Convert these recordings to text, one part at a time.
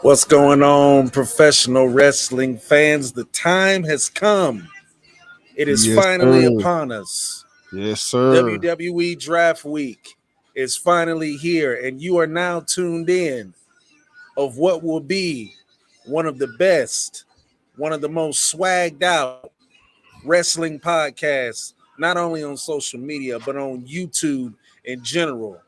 What's going on, professional wrestling fans? The time has come. It is Yes, finally sir. upon us. Yes, sir. WWE Draft Week is finally here, and you are now tuned in of what will be one of the best, one of the most swagged out wrestling podcasts, not only on social media, but on YouTube in general.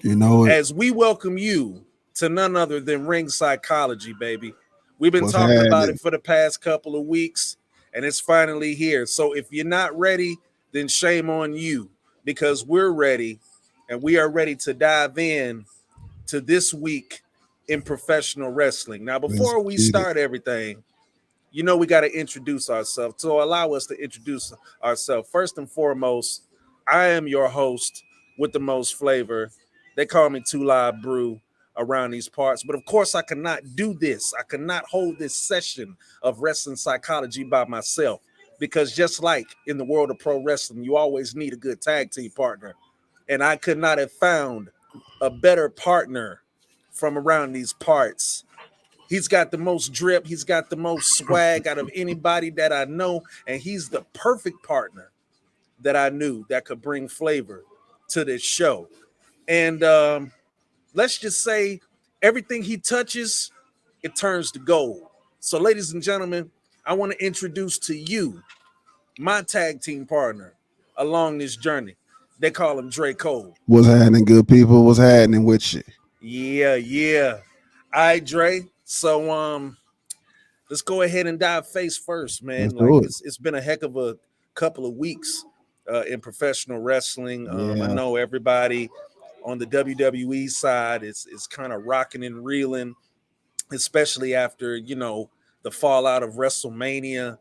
You know it. As we welcome you to none other than Ring Psychology, baby. We've been What's talking about it happening? for the past couple of weeks, and it's finally here. So if you're not ready, then shame on you, because we're ready, and we are ready to dive in to this week in professional wrestling. Now, Let's before we get it. start everything, we got to introduce ourselves. So allow us to introduce ourselves. First and foremost, I am your host with the most flavor. They call me Two Live Brew around these parts. But of course, I cannot do this. I cannot hold this session of wrestling psychology by myself, because just like in the world of pro wrestling, you always need a good tag team partner. And I could not have found a better partner from around these parts. He's got the most drip. He's got the most swag out of anybody that I know. And he's the perfect partner that I knew that could bring flavor to this show. And let's just say everything he touches, it turns to gold. So, ladies and gentlemen, I want to introduce to you my tag team partner along this journey. They call him Dre Cole. What's happening, good people? What's happening with you? Yeah. All right, Dre. So let's go ahead and dive face first, Let's man. Like do it. it's been a heck of a couple of weeks in professional wrestling. I Yeah. know everybody on the WWE side is kind of rocking and reeling, especially after the fallout of WrestleMania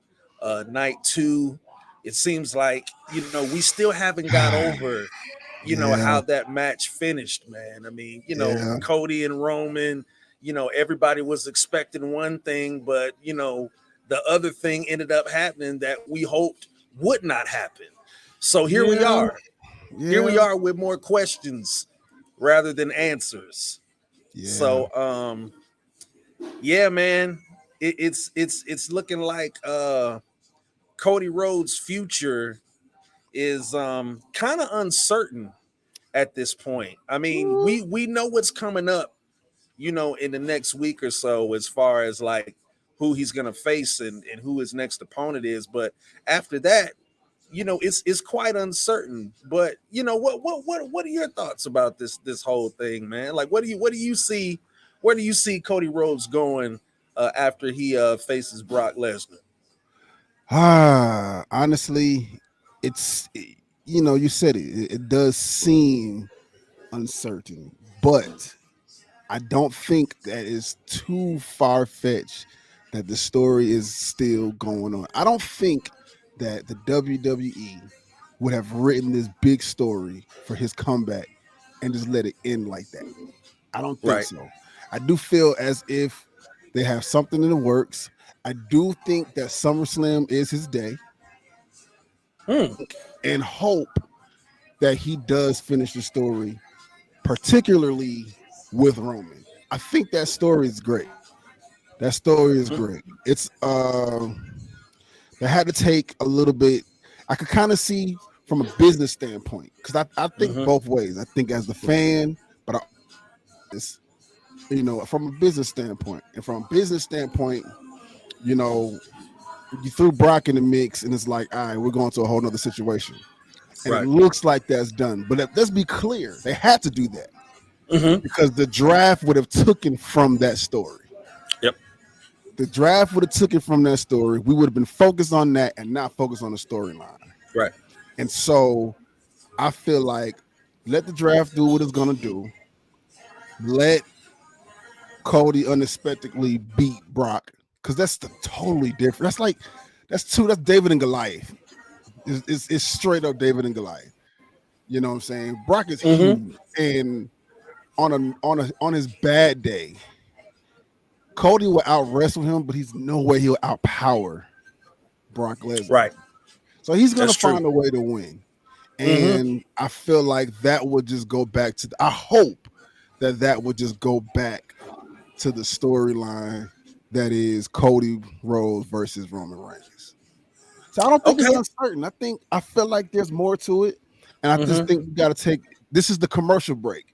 night 2. It seems like we still haven't got over Yeah. how that match finished, man. I mean, Yeah. Cody and Roman, everybody was expecting one thing, but the other thing ended up happening that we hoped would not happen. So here we Yeah. are. Here we Yeah. are with more questions rather than answers. Yeah. So yeah, man, it's looking like Cody Rhodes' future is kind of uncertain at this point. I mean, we know what's coming up, in the next week or so, as far as like who he's gonna face and who his next opponent is. But after that, it's quite uncertain. But what are your thoughts about this whole thing, man? Like, what do you see? Where do you see Cody Rhodes going after he faces Brock Lesnar? Honestly, it's you said it. It does seem uncertain, but I don't think that is too far fetched that the story is still going on. I don't think that the WWE would have written this big story for his comeback and just let it end like that. I don't think Right. so. I do feel as if they have something in the works. I do think that SummerSlam is his day Hmm. and hope that he does finish the story, particularly with Roman. I think that story is great. That story is great. It's they had to take a little bit. I could kind of see from a business standpoint, because I think Mm-hmm. both ways. I think as the fan, but it's from a business standpoint. And from a business standpoint, you know, you threw Brock in the mix, and it's like, all right, we're going to a whole nother situation. And it Right. looks like that's done. But let's be clear, they had to do that Mm-hmm. because the draft would have taken from that story. Yep. The draft would have taken from that story. We would have been focused on that and not focused on the storyline. Right. And so I feel like let the draft do what it's gonna do. Let Cody unexpectedly beat Brock, because that's totally different. That's David and Goliath. It's straight up David and Goliath. You know what I'm saying? Brock is Mm-hmm. huge, and on his bad day, Cody will out wrestle him, but he's no way he'll outpower Brock Lesnar. Right. So he's gonna That's true. find a way to win. Mm-hmm. And I feel like that would just go back to I hope that would just go back to the storyline that is Cody Rhodes versus Roman Reigns. So I don't think it's Okay. uncertain. I feel like there's more to it, and I just think we got to take. This is the commercial break.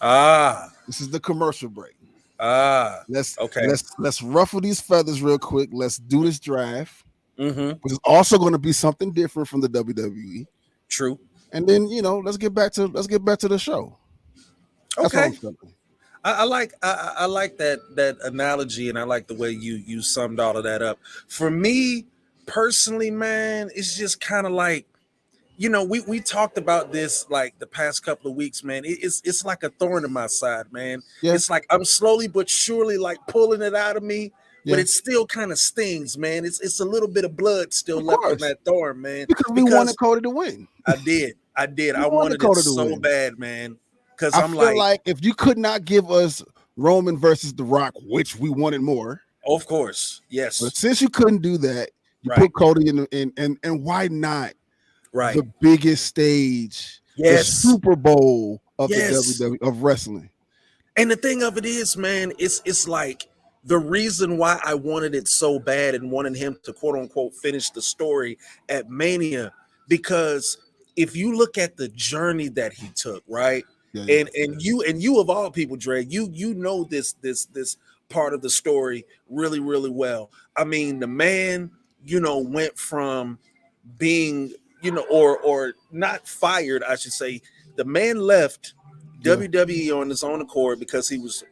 Ah. This is the commercial break. Ah. Let's Okay. let's ruffle these feathers real quick. Let's do this draft, Mm-hmm. which is also going to be something different from the WWE. True. And then let's get back to the show. That's what I'm Okay. feeling. I like that analogy, and I like the way you summed all of that up. For me personally, man, it's just kind of like, we talked about this like the past couple of weeks, man. It's like a thorn in my side, man. Yeah, It's like I'm slowly but surely like pulling it out of me, but yeah, it still kind of stings, man. It's a little bit of blood still of left on course. that thorn, man. Because we wanted Because Cody to win. I did. We I wanted wanted it Cody to so win. bad, man. Because I I'm feel like, like if you could not give us Roman versus The Rock, which we wanted more, of course, but yes, since you couldn't do that, you right, put Cody in and why not right, the biggest stage, the yes, Super Bowl of the yes. WWE of wrestling? And the thing of it is, man, it's like the reason why I wanted it so bad and wanted him to quote unquote finish the story at Mania, because if you look at the journey that he took, right? Yeah, yeah, And you of all people, Dre, you know this part of the story really, really well. I mean, the man, went from being, or not fired, I should say. The man left yeah, WWE on his own accord because he was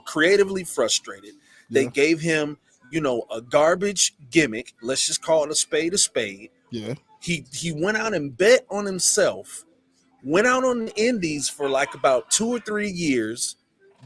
creatively frustrated. They yeah, gave him, a garbage gimmick. Let's just call it a spade a spade. yeah. He went out and bet on himself, went out on the indies for like about 2 or 3 years.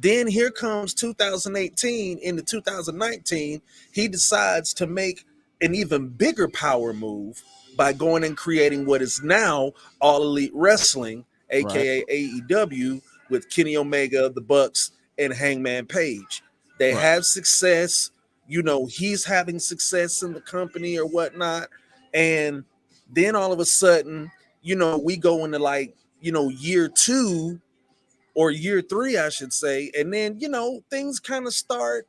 Then here comes 2018 into 2019. He decides to make an even bigger power move by going and creating what is now All Elite Wrestling, Right, aka AEW, with Kenny Omega, the Bucks, and Hangman Page. They right, have success. He's having success in the company or whatnot. And then all of a sudden, we go into like, year two or year three, I should say. And then, things kind of start,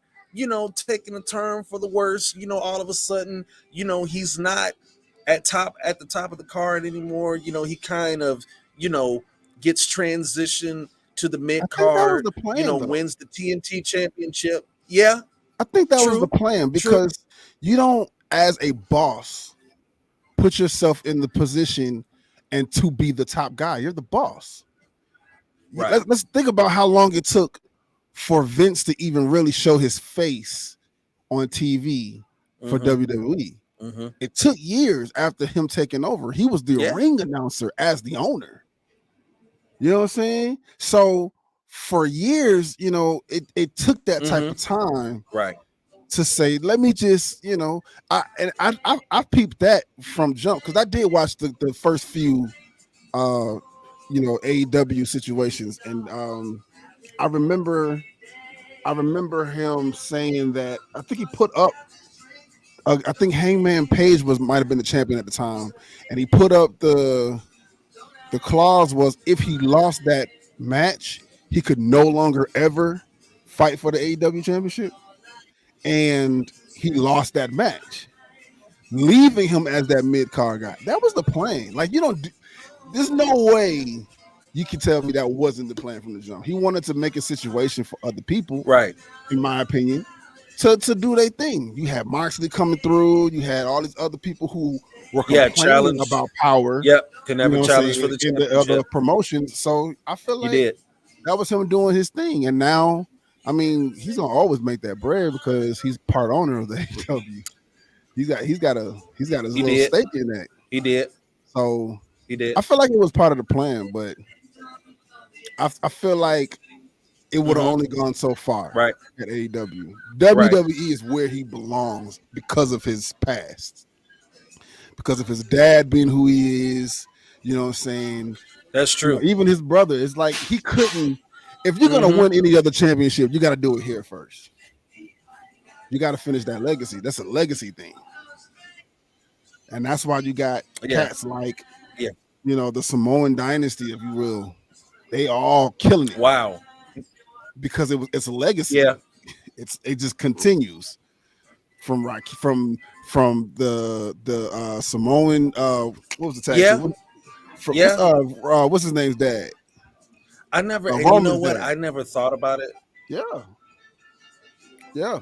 taking a turn for the worse. All of a sudden, he's not at the top of the card anymore. He kind of, you know, gets transitioned to the I mid think that was card, the plan, though. wins the TNT championship. Yeah, I think that was the true, plan true. because you don't, as a boss, put yourself in the position and to be the top guy. You're the boss. Right. Let's think about how long it took for Vince to even really show his face on TV for Mm-hmm. WWE. Mm-hmm. It took years after him taking over. He was the Yeah. ring announcer as the owner. You know what I'm saying? So for years, it took that type Mm-hmm. of time Right. to say, let me just, I peeped that from jump because I did watch the first few AEW situations, and I remember him saying that I think he put up I think Hangman Page might have been the champion at the time, and he put up the clause was if he lost that match, he could no longer ever fight for the AEW championship, and he lost that match, leaving him as that mid card guy. That was the plan. Like there's no way you can tell me that wasn't the plan from the jump. He wanted to make a situation for other people, Right. in my opinion, to do their thing. You had Moxley coming through. You had all these other people who were Yeah. complaining Challenge. about power. Yep. Can You never know what I'm challenge for saying, the in the other championship. promotions. So I feel He like did. that was him doing his thing. And now, I mean, he's gonna always make that bread because he's part owner of the AEW. He's got his He little did. stake in that. He did. So He did. I feel like it was part of the plan, but I feel like it would have Mm-hmm. only gone so far Right. at AEW. Right. WWE is where he belongs because of his past, because of his dad being who he is. You know what I'm saying? That's true. Even his brother is like he couldn't. If you're gonna Mm-hmm. win any other championship, you got to do it here first. You got to finish that legacy. That's a legacy thing, and that's why you got Yeah. cats like Yeah. the Samoan dynasty, if you will. They all killing it Wow. because it's a legacy. Yeah. it just continues from the Samoan what was the tag team? Yeah, What's yeah. what's his name's dad? I never, and you know Roman's what? dad. I never thought about it. Yeah, yeah.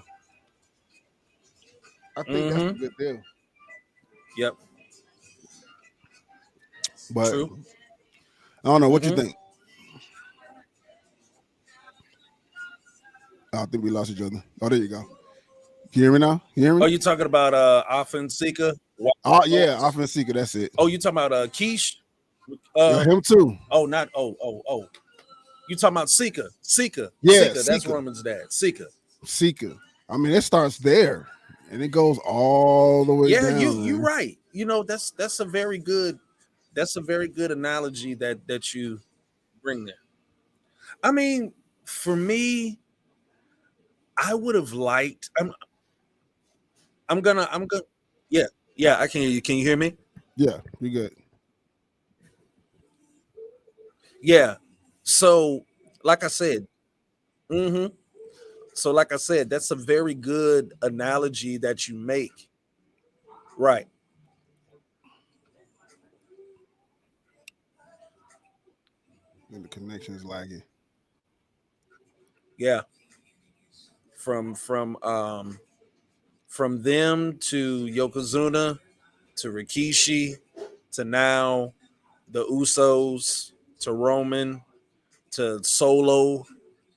I think that's a Mm-hmm. good deal. Yep. But True. I don't know what you Mm-hmm. think. I think we lost each other. Oh, there you go. Can you hear me now? You hear Oh, me? you talking about Offensica? Oh yeah, offense seeker. That's it. Oh, you talking about Keish? Yeah, Uh him too. oh, not oh. You talking about Sika? Sika, Yeah, Sika. That's seeker, Roman's dad. Sika. seeker. I mean, it starts there and it goes all the way Yeah, down, you man. right. You know that's a very good analogy that you bring there. I mean, for me, I would have liked. I'm gonna. Yeah, yeah. I can hear you. Can you hear me? Yeah, you good. Yeah. So, like I said, hmm so like I said, that's a very good analogy that you make. Right. And the connection is lagging. Yeah. From them to Yokozuna to Rikishi to now the Usos to Roman to Solo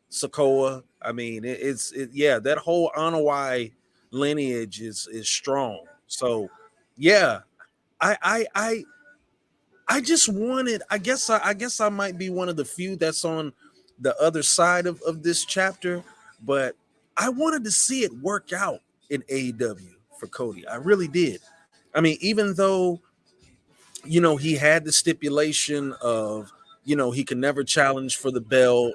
Sokoa. I mean, yeah, that whole Anawai lineage is strong. So, yeah, I I I I just wanted. I guess I might be one of the few that's on the other side of this chapter, but I wanted to see it work out in AEW for Cody. I really did. I mean, even though he had the stipulation of he could never challenge for the belt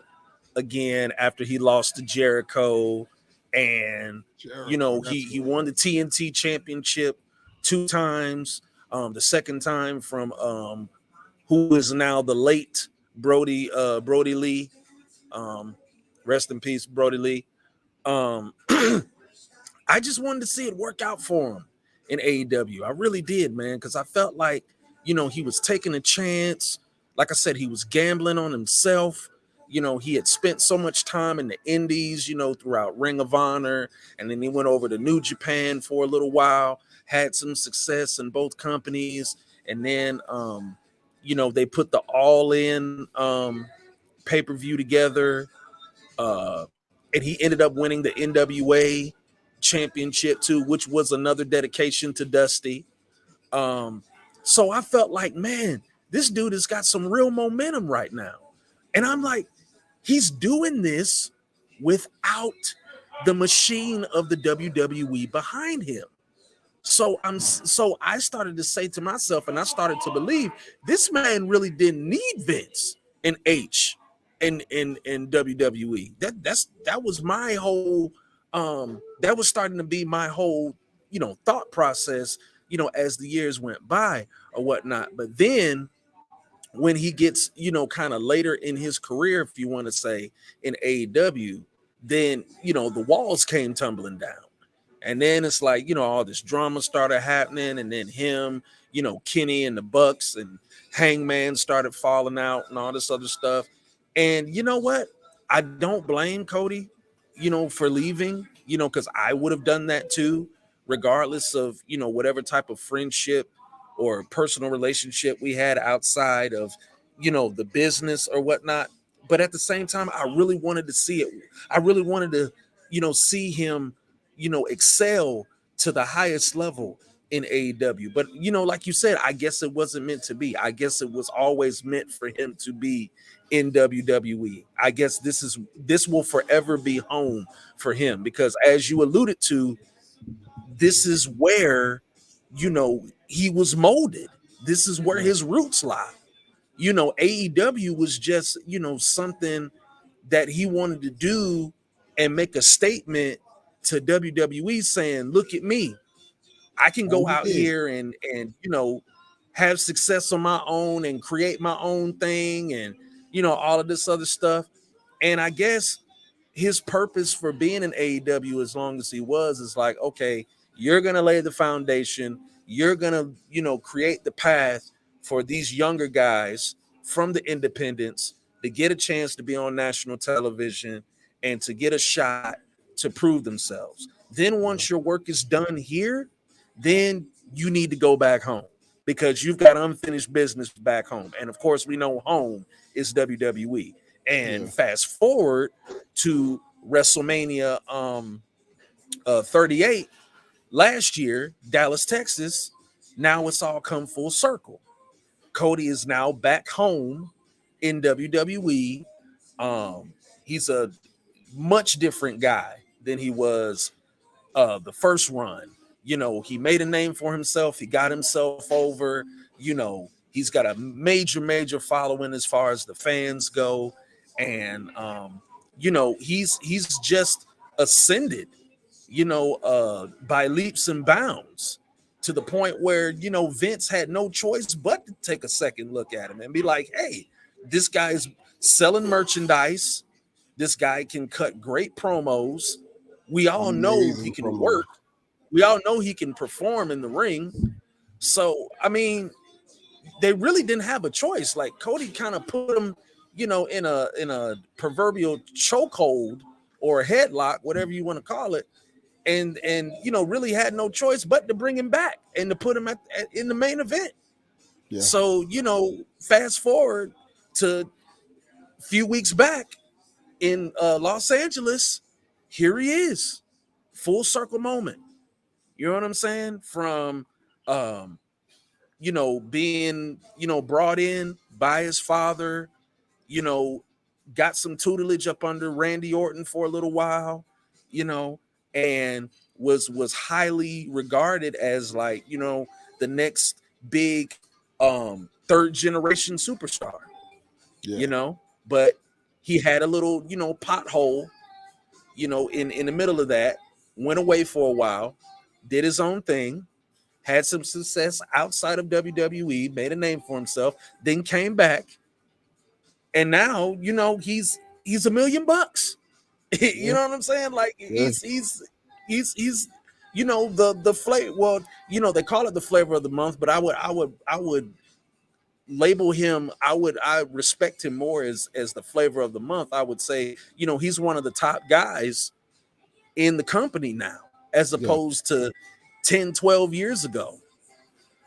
again after he lost to Jericho, and Jericho, he that's he right. won the TNT championship 2 times. The second time from who is now the late Brody Lee. Um, Rest in peace, Brody Lee. Um, I just wanted to see it work out for him in AEW. I really did, man, because I felt like, he was taking a chance. Like I said, he was gambling on himself. He had spent so much time in the indies, throughout Ring of Honor, and then he went over to New Japan for a little while, had some success in both companies, and then, they put the All In pay-per-view together, and he ended up winning the NWA championship too, which was another dedication to Dusty. Um, so I felt like, man, this dude has got some real momentum right now. And I'm like, he's doing this without the machine of the WWE behind him. So I started to say to myself, and I started to believe this man really didn't need Vince and H in WWE. That was my whole that was starting to be my whole thought process as the years went by or whatnot. But then when he gets kind of later in his career, if you want to say, in AEW, then the walls came tumbling down. And then it's like, all this drama started happening, and then him, Kenny and the Bucks and Hangman started falling out and all this other stuff. And you know what? I don't blame Cody, for leaving, because I would have done that too, regardless of, whatever type of friendship or personal relationship we had outside of, the business or whatnot. But at the same time, I really wanted to see it. I really wanted to, see him excel to the highest level in AEW. But like you said, I guess it wasn't meant to be. I guess it was always meant for him to be in WWE. I guess this will forever be home for him because, as you alluded to, this is where he was molded. This is where Right. his roots lie. AEW was just something that he wanted to do and make a statement to WWE saying, look at me, I can And go he out did. here and have success on my own and create my own thing and all of this other stuff. And I guess his purpose for being in AEW as long as he was is like, okay, you're gonna lay the foundation, you're gonna, create the path for these younger guys from the independents to get a chance to be on national television and to get a shot to prove themselves. Then Yeah. once your work is done here, then you need to go back home because you've got unfinished business back home. And of course, we know home is WWE. And Yeah. fast forward to WrestleMania 38 last year, Dallas, Texas. Now it's all come full circle. Cody is now back home in WWE. He's a much different guy than he was the first run. He made a name for himself. He got himself over. He's got a major following as far as the fans go, and he's just ascended, by leaps and bounds to the point where Vince had no choice but to take a second look at him and be like, "Hey, this guy's selling merchandise. This guy can cut great promos. We all know he Amazing can promo. work. We all know he can perform in the ring." So, I mean, they really didn't have a choice. Like Cody kind of put him, in a proverbial chokehold or a headlock, whatever you want to call it, and really had no choice but to bring him back and to put him in the main event. Yeah. So, fast forward to a few weeks back in Los Angeles, here he is, full circle moment. You know what I'm saying? From being, brought in by his father, you know, got some tutelage up under Randy Orton for a little while, you know, and was highly regarded as like, the next big third generation superstar, Yeah. but he had a little, pothole, in the middle of that, went away for a while, did his own thing, had some success outside of WWE, made a name for himself, then came back, and now he's $1 million. You Yeah. know what I'm saying? Like Yeah. he's the flavor. Well, they call it the flavor of the month, but I would label him. I respect him more as the flavor of the month. I would say he's one of the top guys in the company now, as Yeah. opposed to 10, 12 years ago.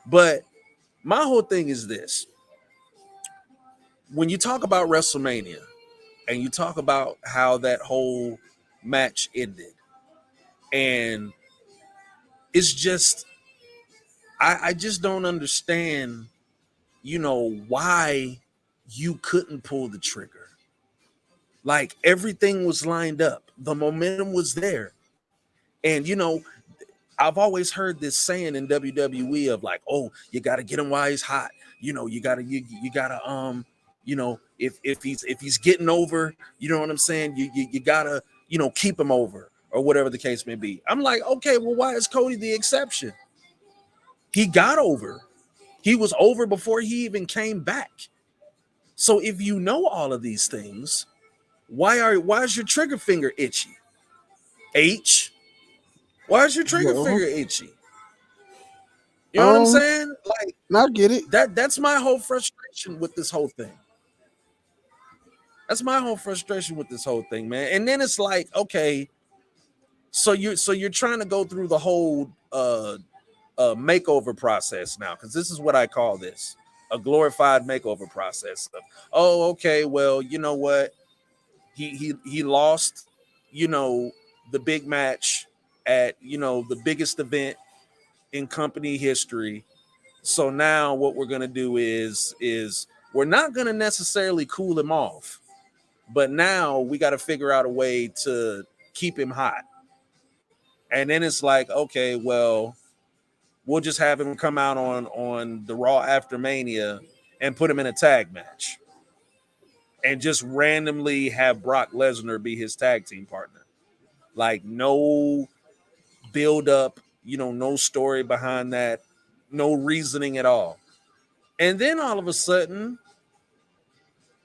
But my whole thing is this: when you talk about WrestleMania and you talk about how that whole match ended, and it's just I just don't understand, why you couldn't pull the trigger. Like everything was lined up, the momentum was there, and I've always heard this saying in WWE of like, oh, you got to get him while he's hot. You gotta if he's getting over, you know what I'm saying. You gotta keep him over or whatever the case may be. I'm like, okay, well, why is Cody the exception? He got over. He was over before he even came back. So if you know all of these things, why is your trigger finger itchy? H, why is your trigger Well, finger itchy? You know what I'm saying? Like I get it. that's my whole frustration with this whole thing. That's my whole frustration with this whole thing, man. And then it's like, okay, so you're trying to go through the whole makeover process now, because this is what I call this: a glorified makeover process. Of, oh, okay, well, you know what? He lost, you know, the big match at the biggest event in company history. So now what we're gonna do is we're not gonna necessarily cool him off, but now we got to figure out a way to keep him hot. And then it's like, okay, well, we'll just have him come out on the Raw after Mania and put him in a tag match, and just randomly have Brock Lesnar be his tag team partner. Like no build up, no story behind that, no reasoning at all. And then all of a sudden,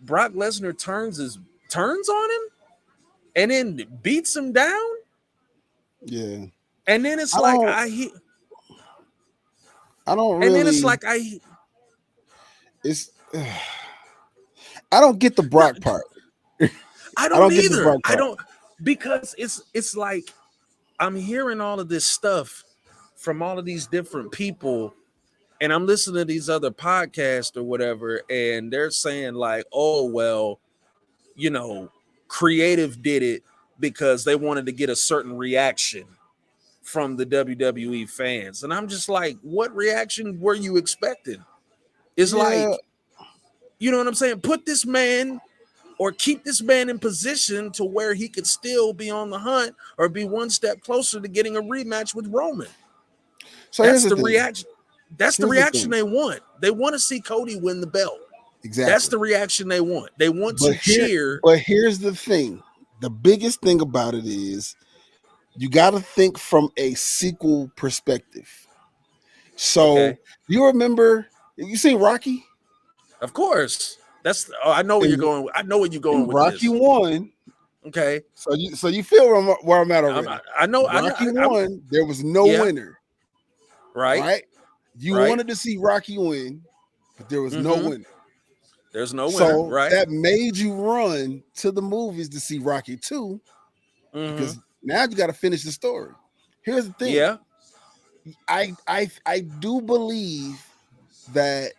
Brock Lesnar turns on him. and then beats him down. Yeah. And then it's I like don't I don't and then it's really like it's I don't get the no, Brock part. I I don't don't get the either. Brock I part. don't, because it's like I'm hearing all of this stuff from all of these different people, and I'm listening to these other podcasts or whatever, and they're saying like, oh well, you know, creative did it because they wanted to get a certain reaction from the WWE fans. And I'm just like, what reaction were you expecting? It's like, Yeah, you know what I'm saying? Put this man or keep this man in position to where he could still be on the hunt or be one step closer to getting a rematch with Roman. so here's That's the the thing. reaction. That's the Here's the reaction thing. they want. They want to see Cody win the belt. That's Exactly. the reaction they want. They want But to cheer. here's the thing. The biggest thing about it is you got to think from a sequel perspective. So Okay. you remember you seen Rocky? Of course. That's I know where you're In going. I know where you're going with Rocky this. one, Okay. so you feel where I'm at already. I know. Rocky I'm one, there was no yeah. winner, Right. right? You Right. wanted to see Rocky win, but there was no Mm-hmm. winner. There's no winner. So Right. that made you run to the movies to see Rocky 2 Mm-hmm. because now you got to finish the story. Here's the thing. Yeah. I do believe that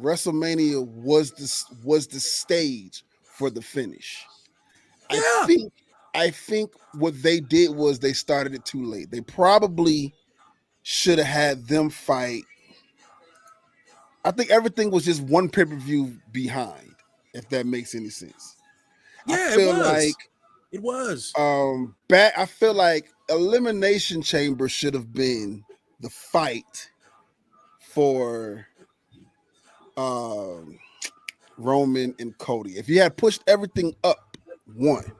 WrestleMania was the stage for the finish. I Yeah. think I think what they did was they started it too late. They probably should have had them fight. I think everything was just one pay-per-view behind, if that makes any sense. I Yeah. It feel was. like It was. I feel like Elimination Chamber should have been the fight for um Roman and Cody. If you had pushed everything up one,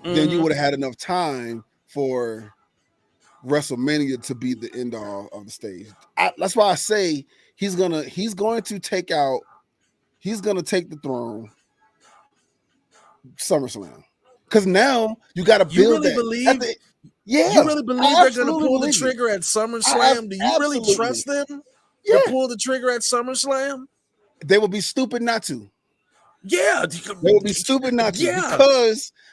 then you Mm-hmm. would have had enough time for WrestleMania to be the end all of the stage. That's why I say he's going to take out he's gonna take the throne SummerSlam. Because now you got to You build really that. At believe? the, You yeah, really I believe they're going to absolutely pull the believe it. trigger at SummerSlam? Do you really Absolutely, trust them to yeah. pull the trigger at SummerSlam? They would be stupid not to. Yeah. They would be stupid not to Yeah.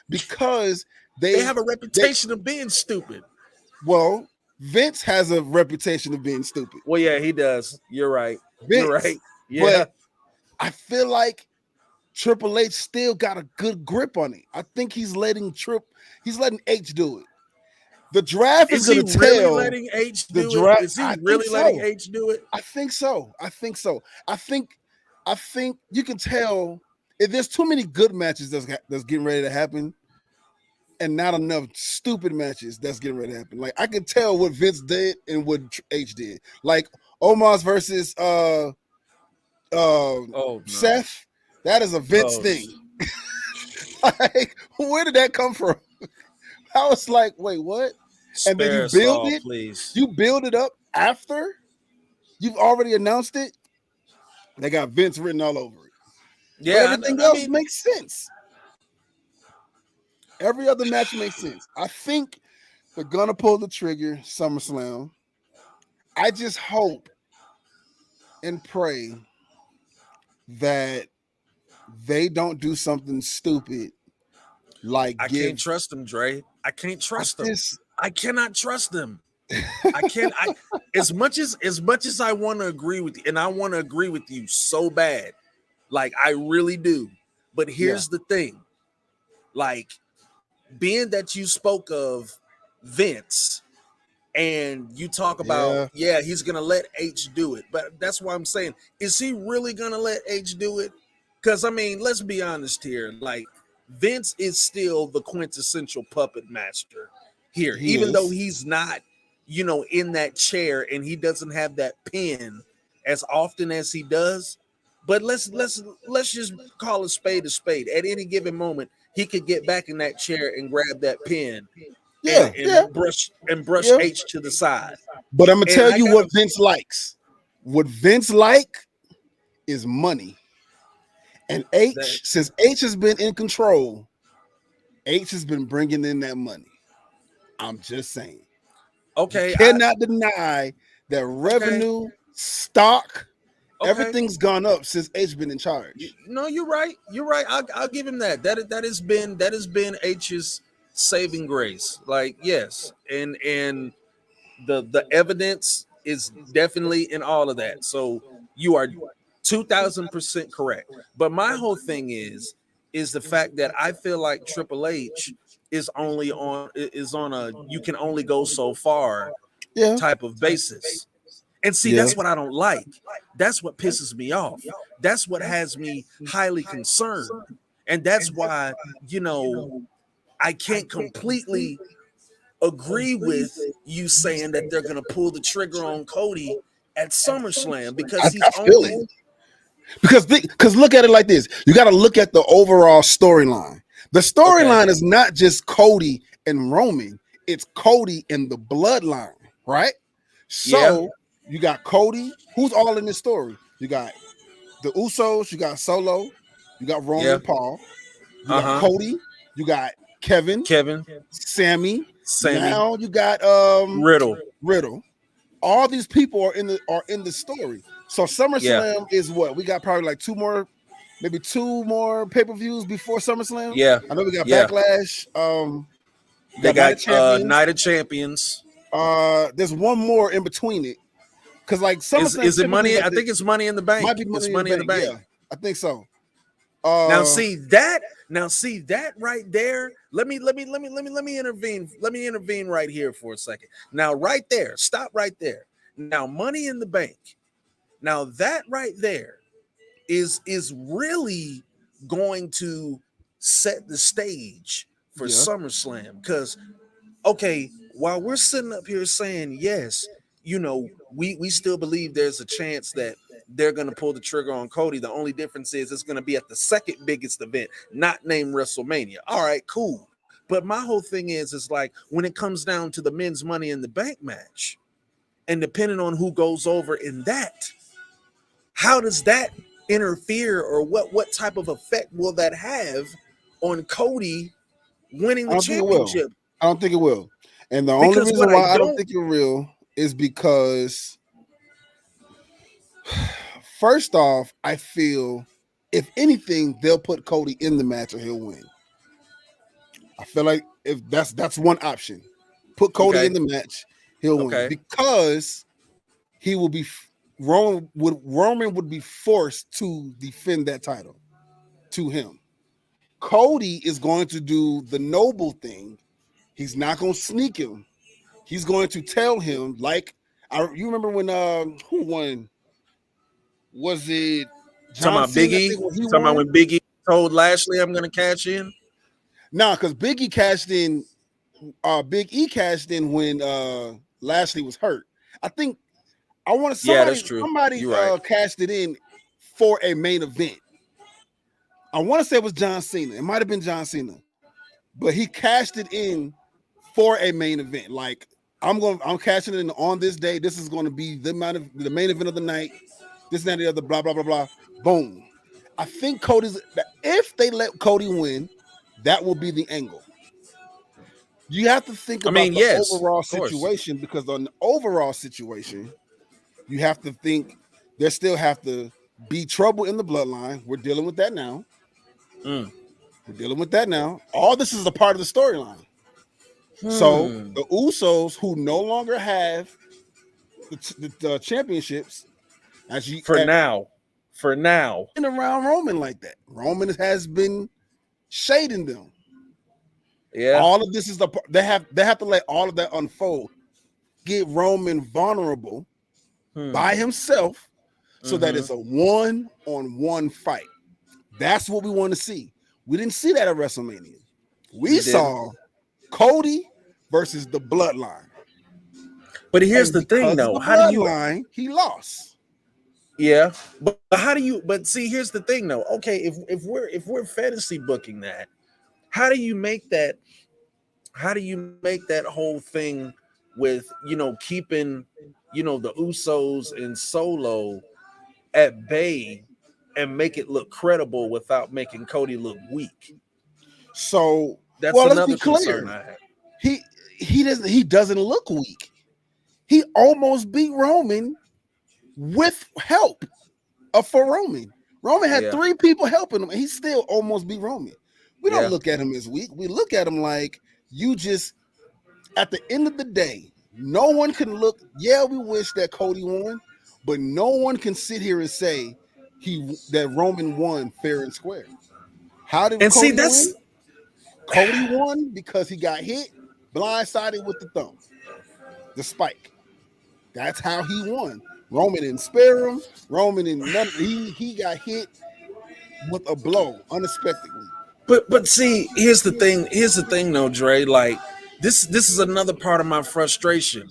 because They have a they reputation of being stupid. well Vince has a reputation of being stupid. Well, yeah, he does. You're right. You're Vince, right. Yeah. but I feel like Triple H still got a good grip on it. I think he's letting H do it. The draft is Is he gonna really tell letting H the do it? draft. Is he I think really letting so. H do it? I think so. I think so. I think you can tell if there's too many good matches that's getting ready to happen, and not enough stupid matches that's getting ready to happen. Like I can tell what Vince did and what H did. Like Omos versus Oh no. Seth. That is a Vince Oh, thing. Like, where did that come from? I was like, wait, what? And then spare us all, please. you build it up after you've already announced it. They got Vince written all over it. But Yeah, everything I else mean, makes sense. Every other match makes sense. I think they're gonna pull the trigger SummerSlam. I just hope and pray that they don't do something stupid like I can't give trust him, Dre. I can't I trust him. just I cannot trust him. I can't. I as much as I want to agree with you, and I want to agree with you so bad, like I really do. But yeah. here's the thing: like being that you spoke of Vince, and you talk about, Yeah. yeah, he's gonna let H do it. But that's why I'm saying, is he really gonna let H do it? Because I mean, let's be honest here. Like Vince is still the quintessential puppet master here, He even though is. he's not, in that chair and he doesn't have that pen as often as he does. But let's just call a spade a spade. At any given moment, he could get back in that chair and grab that pen and, Yeah, yeah, and brush yeah. H to the side. But I'm gonna And tell I you got what Vince likes. What Vince like is money. And that. H, since H has been in control, H has been bringing in that money. I'm just saying. You Okay, cannot deny that okay, revenue, stock, okay. everything's gone up since H been in charge. No, you're right. You're right. I'll give him that. That has been H's saving grace. Like yes, and the evidence is definitely in all of that. So you are 2,000% correct. But my whole thing is the fact that I feel like Triple H is on a you can only go so far Yeah, type of basis. And see, yeah. that's what I don't like. That's what pisses me off. That's what has me highly concerned. And that's why, you know, I can't completely agree with you saying that they're going to pull the trigger on Cody at SummerSlam because he's I feel it only because look at it like this. You got to look at the overall storyline. The okay. storyline is not just Cody and Roman; it's Cody and the bloodline, right? Yeah, So you got Cody, who's all in this story. You got the Usos, you got Solo, you got Roman yeah, and Paul, you got uh-huh. Cody, you got Kevin, Kevin, Sammy. Sammy, Now you got Riddle. Riddle. All these people are in the story. So Yeah, SummerSlam is what? We got probably like maybe two more pay-per-views before SummerSlam. yeah, I know we got yeah. Backlash. We They got Night got of Champions. Night of Champions. There's one more in between it. Cause like SummerSlam Is it typically money? like I think it's Money in the might Bank. be It's Money in the Money in the Bank. Bank. Yeah, I think so. Now Uh see that. Now see that right there. Let me intervene. Let me intervene right here for a second. Now right there. Stop right there. Now Money in the Bank. Now that right there is really going to set the stage for yeah. SummerSlam because okay, while we're sitting up here saying yes, we still believe there's a chance that they're going to pull the trigger on Cody. The only difference is it's going to be at the second biggest event, not named WrestleMania. All right, cool. But my whole thing is like when it comes down to the men's Money in the Bank match, and depending on who goes over in that, how does that interfere, or what type of effect will that have on Cody winning I the don't think it will. championship? I don't think it will. And the only Because what reason I why I don't don't think it will is because first off, I feel if anything, they'll put Cody in the match or he'll win. I feel like if that's one option. Put Cody in okay, the match, he'll win. okay. Because he will be Roman would be forced to defend that title to him. Cody is going to do the noble thing. He's not going to sneak him. He's going to tell him you remember when who won? Was it Talking John about Cena? I Biggie. think when he Talking about won. when Biggie told Lashley, "I'm going to cash in." Nah, because Biggie cashed in. Big E cashed in when Lashley was hurt. I think I want to Yeah, that's somebody true. somebody You're right. cashed it in for a main event. I want to say it was John Cena. It might have been John Cena, but he cashed it in for a main event. Like I'm cashing it in on this day. This is going to be the main event of the night. This and that, the other, blah blah blah blah. Boom. I think if they let Cody win, that will be the angle. You have to think I mean, about the yes, overall of course. situation because on the overall situation, you have to think there still have to be trouble in the bloodline. We're dealing with that now. Mm. We're dealing with that now. All this is a part of the storyline. So Hmm. the Usos, who no longer have the championships, as you For now, for now, and around Roman like that. Roman has been shading them. yeah. All of this is they have to let all of that unfold. Get Roman vulnerable Hmm. by himself so that Mm-hmm. it's a one-on-one fight. That's what we want to see. We didn't see that at WrestleMania. We We didn't. saw Cody versus the Bloodline. But here's And the thing, because of though. the How do you? Bloodline, he lost. Yeah. But how do you? But see, here's the thing, though. Okay, if we're fantasy booking that, how do you make that? How do you make that whole thing with keeping the Usos and Solo at bay and make it look credible without making Cody look weak? So That's Well, let's be another concern clear. I have. He he doesn't look weak. He almost beat Roman with help for Roman. Roman had Yeah, 3 people helping him, and he still almost beat Roman. We don't yeah. look at him as weak. We look at him like you just. At the end of the day, no one can look. Yeah, we wish that Cody won, but no one can sit here and say that Roman won fair and square. How did And see, Cody that's win? Cody won because he got hit blindsided with the thumb, the spike. That's how he won. Roman didn't spare him. Roman didn't none. He got hit with a blow unexpectedly. but see, here's the thing. Here's the thing, though, Dre. Like this is another part of my frustration.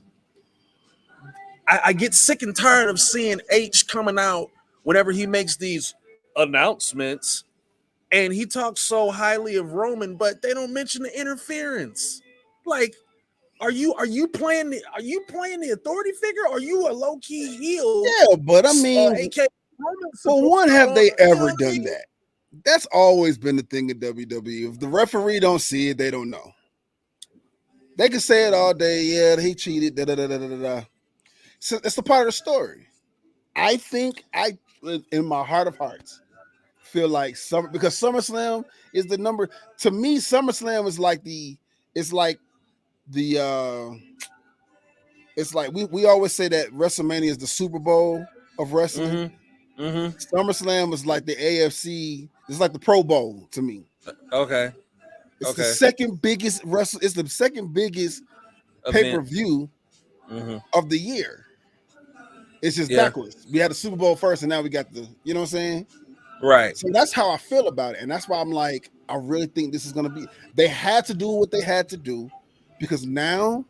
I get sick and tired of seeing H coming out whenever he makes these announcements, and he talks so highly of Roman, but they don't mention the interference. Like, are you playing the authority figure? Or are you a low key heel? Yeah, but I mean, AK Roman for one, supporter, have they you know ever what I done mean? that? That's always been the thing in WWE. If the referee don't see it, they don't know. They can say it all day. Yeah, he cheated. Da da da da da da. So it's a part of the story. I think in my heart of hearts, feel like because SummerSlam is the number. To me, SummerSlam is like it's like the it's like we always say that WrestleMania is the Super Bowl of wrestling. Mm-hmm. Mm-hmm. SummerSlam is like the AFC. It's like the Pro Bowl to me. Okay. It's the Okay. second biggest wrestle. It's the second biggest pay per Event. view Mm-hmm. of the year. It's just Yeah. backwards. We had the Super Bowl first, and now we got the. You know what I'm saying? Right. So that's how I feel about it, and that's why I'm like, I really think this is going to be. They had to do what they had to do because now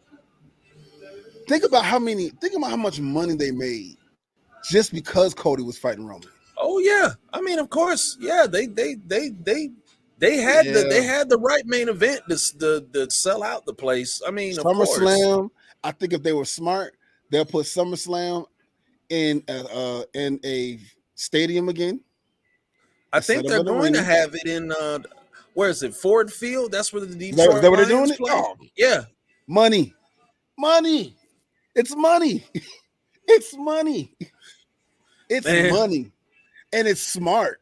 think about how much money they made just because Cody was fighting Roman. Oh yeah. I mean, of course. Yeah. They Yeah, had the right main event to sell out the place. I mean, of course. SummerSlam. I think if they were smart, they'll put SummerSlam in a stadium again I instead think of they're an going to arena. have it in where is it? Ford Field. That's where the Is Detroit that what they're doing Lions it? play. Oh, Yeah. money, money. It's money. It's money. It's Man. money, and it's smart.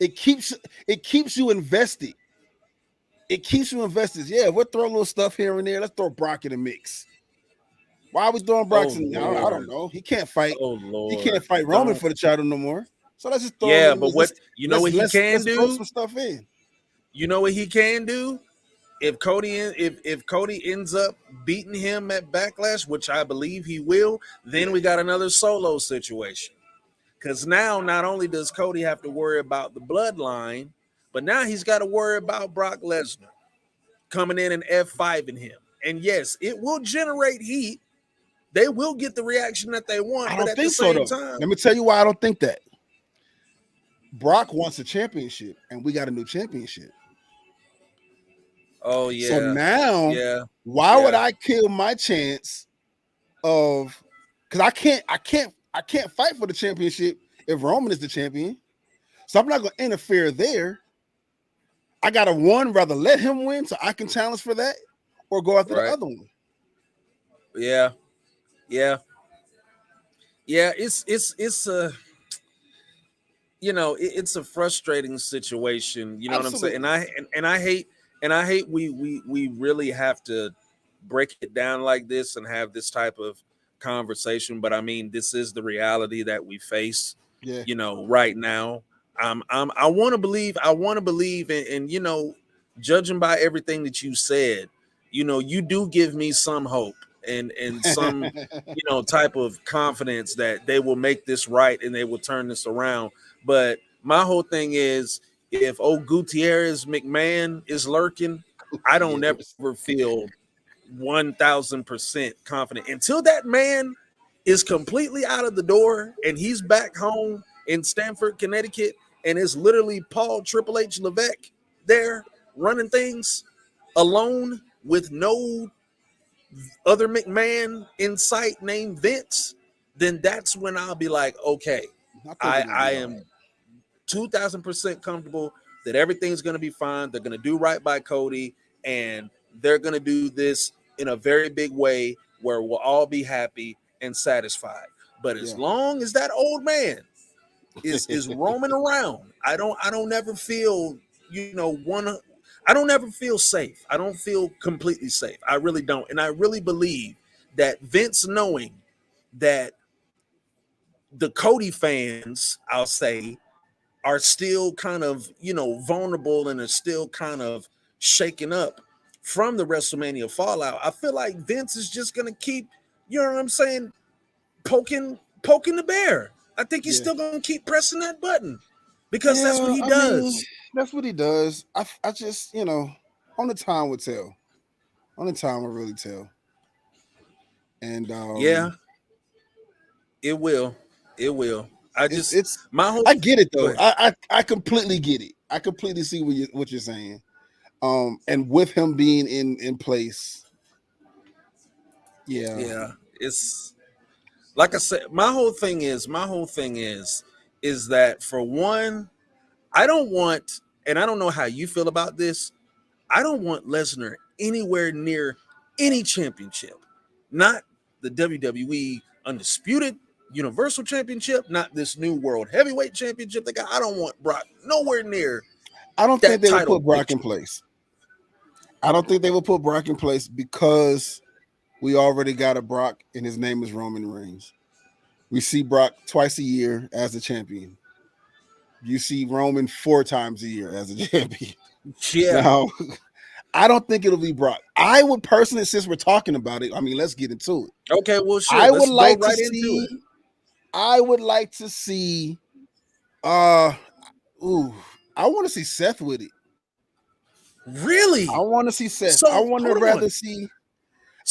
It keeps it keeps you invested. It keeps you invested. Yeah, we'll throw a little stuff here and there. Let's throw Brock in the mix. Why are we throwing Brock Oh in? I don't Lord. know. He can't fight. Oh He can't Lord. fight Roman Don't. for the title no more. So let's just throw him Yeah, in the but mix. what you know what he can Let's throw do? some stuff in. You know what he can do? If Cody ends up beating him at Backlash, which I believe he will, then Yeah. we got another solo situation. Because now not only does Cody have to worry about the bloodline, but now he's got to worry about Brock Lesnar coming in and F5ing him. And yes, it will generate heat. They will get the reaction that they want, I but don't at the think so same though. time, Let me tell you why I don't think that. Brock wants a championship, and we got a new championship. oh So yeah, now, yeah, why would yeah, I kill my chance of? Because I can't fight for the championship if Roman is the champion. So I'm not going to interfere there. I got to rather let him win so I can challenge for that, or go after the right, other one. yeah, yeah, yeah. It's a it's a frustrating situation. You know what I'm saying? And Absolutely. I hate we really have to break it down like this and have this type of conversation. But I mean, this is the reality that we face. Yeah. Right now. I want to believe. I want to believe, and judging by everything that you said, you do give me some hope and some type of confidence that they will make this right and they will turn this around. But my whole thing is, if old Gutierrez McMahon is lurking, I don't ever Yes. feel 1,000% confident until that man is completely out of the door and he's back home in Stamford, Connecticut, and it's literally Paul Triple H Levesque there running things alone with no other McMahon in sight named Vince. Then that's when I'll be like, okay, I think I they're gonna I be all am right. 2,000% comfortable that everything's going to be fine. They're going to do right by Cody, and they're going to do this in a very big way where we'll all be happy and satisfied. But as Yeah. long as that old man is roaming around, I don't ever feel, I don't ever feel safe. I don't feel completely safe. I really don't. And I really believe that Vince, knowing that the Cody fans, I'll say, are still kind of, vulnerable and are still kind of shaken up from the WrestleMania fallout, I feel like Vince is just gonna keep, you know what I'm saying, poking the bear. I think he's Yeah. still gonna keep pressing that button because that's what Yeah, he I mean, does. that's what he does. I just, only time would tell. Only time will really tell. And Yeah, it will. It will. I just it's my whole I get it Go though. ahead. I completely get it. I completely see what you're saying. And with him being in place, yeah, Yeah, it's like I said, my whole thing is that, for one, I don't want, and I don't know how you feel about this, I don't want Lesnar anywhere near any championship. Not the WWE Undisputed Universal Championship, not this new World Heavyweight Championship they got. I don't want Brock nowhere near I don't think that they will title put Brock in picture. place. I don't think they will put Brock in place because we already got a Brock, and his name is Roman Reigns. We see Brock twice a year as a champion. You see Roman 4 times a year as a champion. Yeah. Now, I don't think it'll be Brock. I would personally, since we're talking about it, I mean, let's get into it. Okay, well, sure. I would Let's go like to right into see. it. I would like to see. Uh, ooh, I want to see Seth with it. I Really? want to see Seth. I So want to hold rather on. see.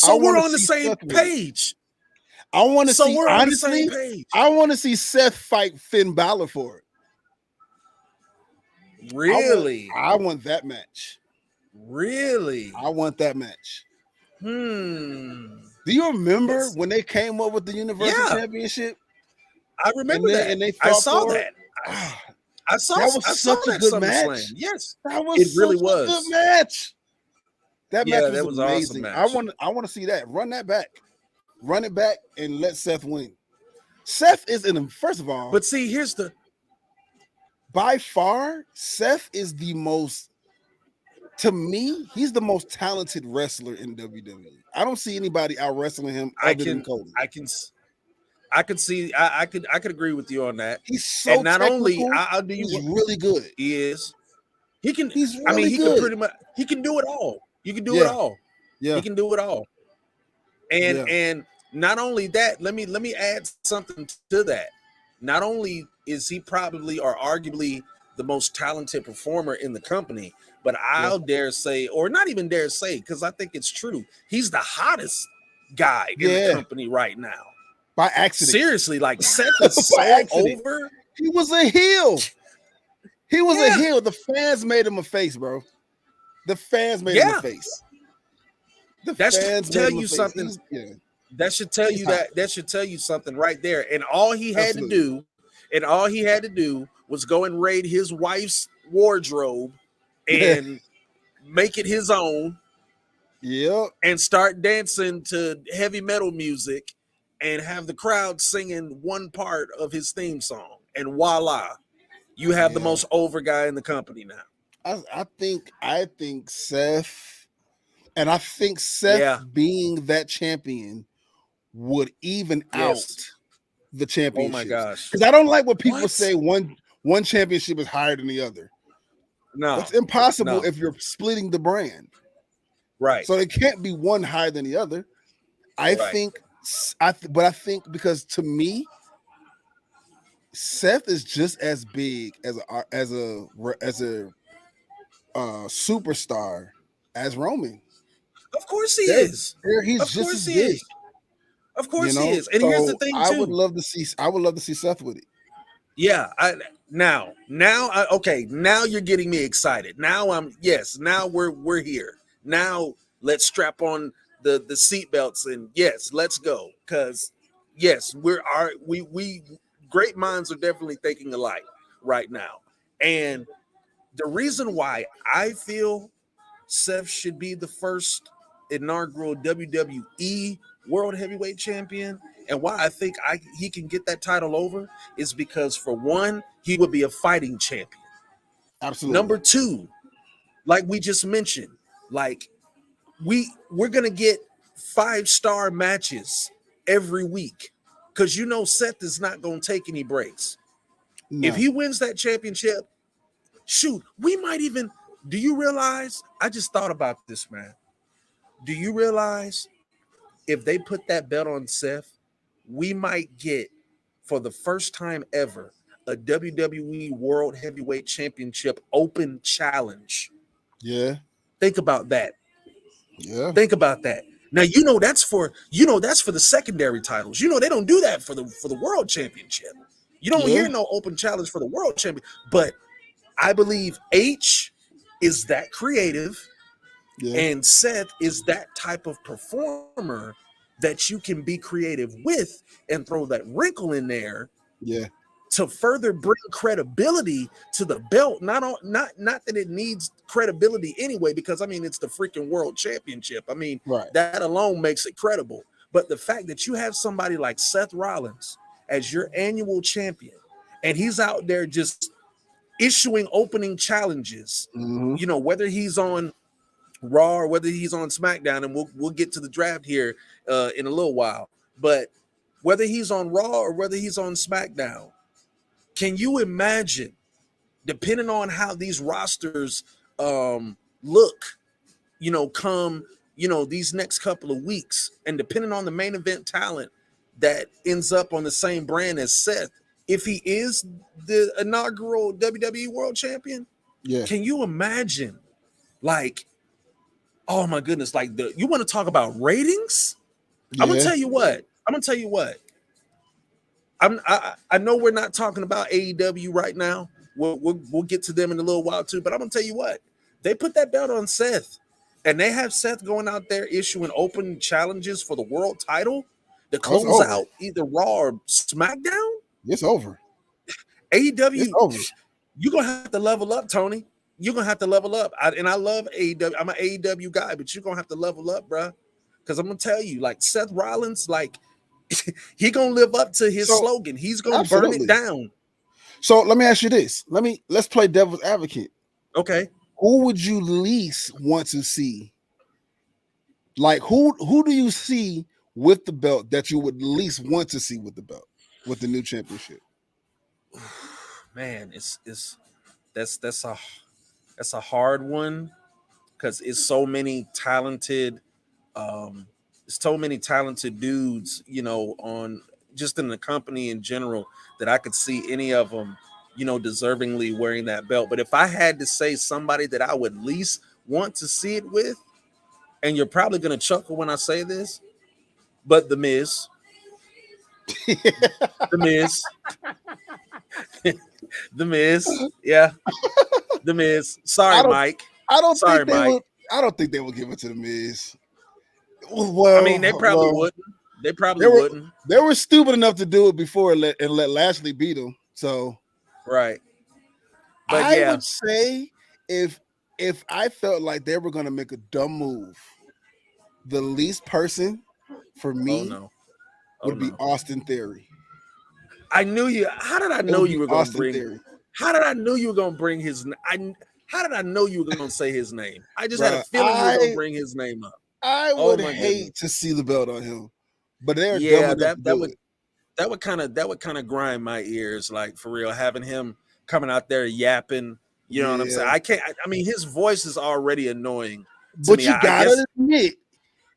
I So want we're to on the see same Seth with it. page. I want to So see. we're on the same Honestly, page. I want to see Seth fight Finn Balor for it. I want. Really? I want that match. Really? I want that match. Hmm. Do you remember Yes. when they came up with the Universal Yeah, Championship I and remember they that. and they I fought saw for it? that. I, Ah, I saw that was I saw such a that good SummerSlam. match. Yes, That it was really such a good was. match. That match Yeah, was that was an awesome amazing. match. I want to see that. Run that back. Run it back and let Seth win. Seth is in the first of all, But see, here's the by far, Seth is the most, to me, he's the most talented wrestler in WWE. I don't see anybody out wrestling him I other than can Cody. I can I could see I could agree with you on that. He's so And not only technical. I'll do you He's what really good. he is. He can. He's I mean, really he can good. pretty much. He can do it all. You can do it Yeah, all. He yeah, can do it all. And yeah, and not only that, let me add something to that. Not only is he probably or arguably the most talented performer in the company, but yeah, I'll dare say, or not even dare say, because I think it's true, he's the hottest guy in the yeah. company right now. By accident. Seriously, like Seth is By so accident. over. He was a heel. He was a Yeah, heel. The fans made him a face, bro. The fans made him a yeah. face. The That should fans tell made him a you face. something. Yeah, That should tell he's you hot. that should tell you something right there. And all he had to Absolutely. do, was go and raid his wife's wardrobe and make it his own Yep. and start dancing to heavy metal music and have the crowd singing one part of his theme song. And voila, you have the Yeah. most over guy in the company now. I think Seth, and I think Seth Yeah. being that champion would even out Yes. the Oh my championships. gosh. Because I don't like when people What? say one championship is higher than the other. No. That's impossible No. if you're splitting the brand. Right. So it can't be one higher than the other. I Right. think, but I think because to me, Seth is just as big as a superstar as Roman. Of course he They're, is. he's Of just course as he big, is. Of course he is. And here's the So thing I would too. love to see. I would love to see Seth with it. Yeah, okay, now you're getting me excited. Now now we're here. Now let's strap on the seatbelts and yes, let's go. Cause yes, we great minds are definitely thinking alike right now. And the reason why I feel Seth should be the first inaugural WWE World Heavyweight Champion. And why I think he can get that title over is because, for one, he would be a fighting champion. Absolutely. Number two, like we just mentioned, like we're gonna get 5-star matches every week because Seth is not gonna take any breaks. If None. he wins that championship, shoot, we might even. Do you realize? I just thought about this, man. Do you realize if they put that belt on Seth, we might get, for the first time ever, a WWE World Heavyweight Championship Open Challenge. Yeah. Think about that. Yeah. Think about that. Now that's for the secondary titles. They don't do that for the World Championship. You don't Yeah. hear no open challenge for the World Champion. But I believe H is that creative, Yeah. and Seth is that type of performer that you can be creative with and throw that wrinkle in there Yeah. to further bring credibility to the belt. Not that it needs credibility anyway, because it's the freaking World Championship. Right. That alone makes it credible. But the fact that you have somebody like Seth Rollins as your annual champion, and he's out there just issuing opening challenges, Mm-hmm. whether he's on Raw or whether he's on SmackDown, and we'll get to the draft here in a little while. But whether he's on Raw or whether he's on SmackDown, can you imagine, depending on how these rosters look, come these next couple of weeks, and depending on the main event talent that ends up on the same brand as Seth, if he is the inaugural WWE World Champion, Yeah. can you imagine, like, oh my goodness, like you want to talk about ratings? Yeah. I'm gonna tell you what. I know we're not talking about AEW right now. We'll get to them in a little while too. But I'm gonna tell you what. They put that belt on Seth, and they have Seth going out there issuing open challenges for the world title to close out either Raw or SmackDown. It's over. AEW, It's over. you're gonna have to level up, Tony. You're gonna have to level up. I love AEW. I'm an AEW guy, but you're gonna have to level up, bro. Because I'm gonna tell you, like, Seth Rollins, like, he gonna live up to his slogan. He's gonna burn it down. So let me ask you this. Let's play devil's advocate. Okay. Who would you least want to see? Like, who do you see with the belt that you would least want to see with the belt, with the new championship? Man, that's a hard one, because it's so many talented dudes, on just in the company in general, that I could see any of them, deservingly wearing that belt. But if I had to say somebody that I would least want to see it with, and you're probably gonna chuckle when I say this, but The Miz. The Miz. The Miz. Yeah. The Miz. Sorry, Mike. I don't Sorry, think they Mike. would. I don't think they would give it to The Miz. Well, they probably wouldn't. They probably wouldn't. They were stupid enough to do it before and let Lashley beat him. So, right. But I would say if I felt like they were going to make a dumb move, the least person for me would be Austin Theory. I knew you. How did I know you were going to bring Theory? How did I know you were going to bring his? How did I know you were going to say his name? I just had a feeling you were going to bring his name up. I would hate to see the belt on him, but they're that would kind of grind my ears, like, for real, having him coming out there yapping. You know what I'm saying? I can't. His voice is already annoying. But you gotta admit,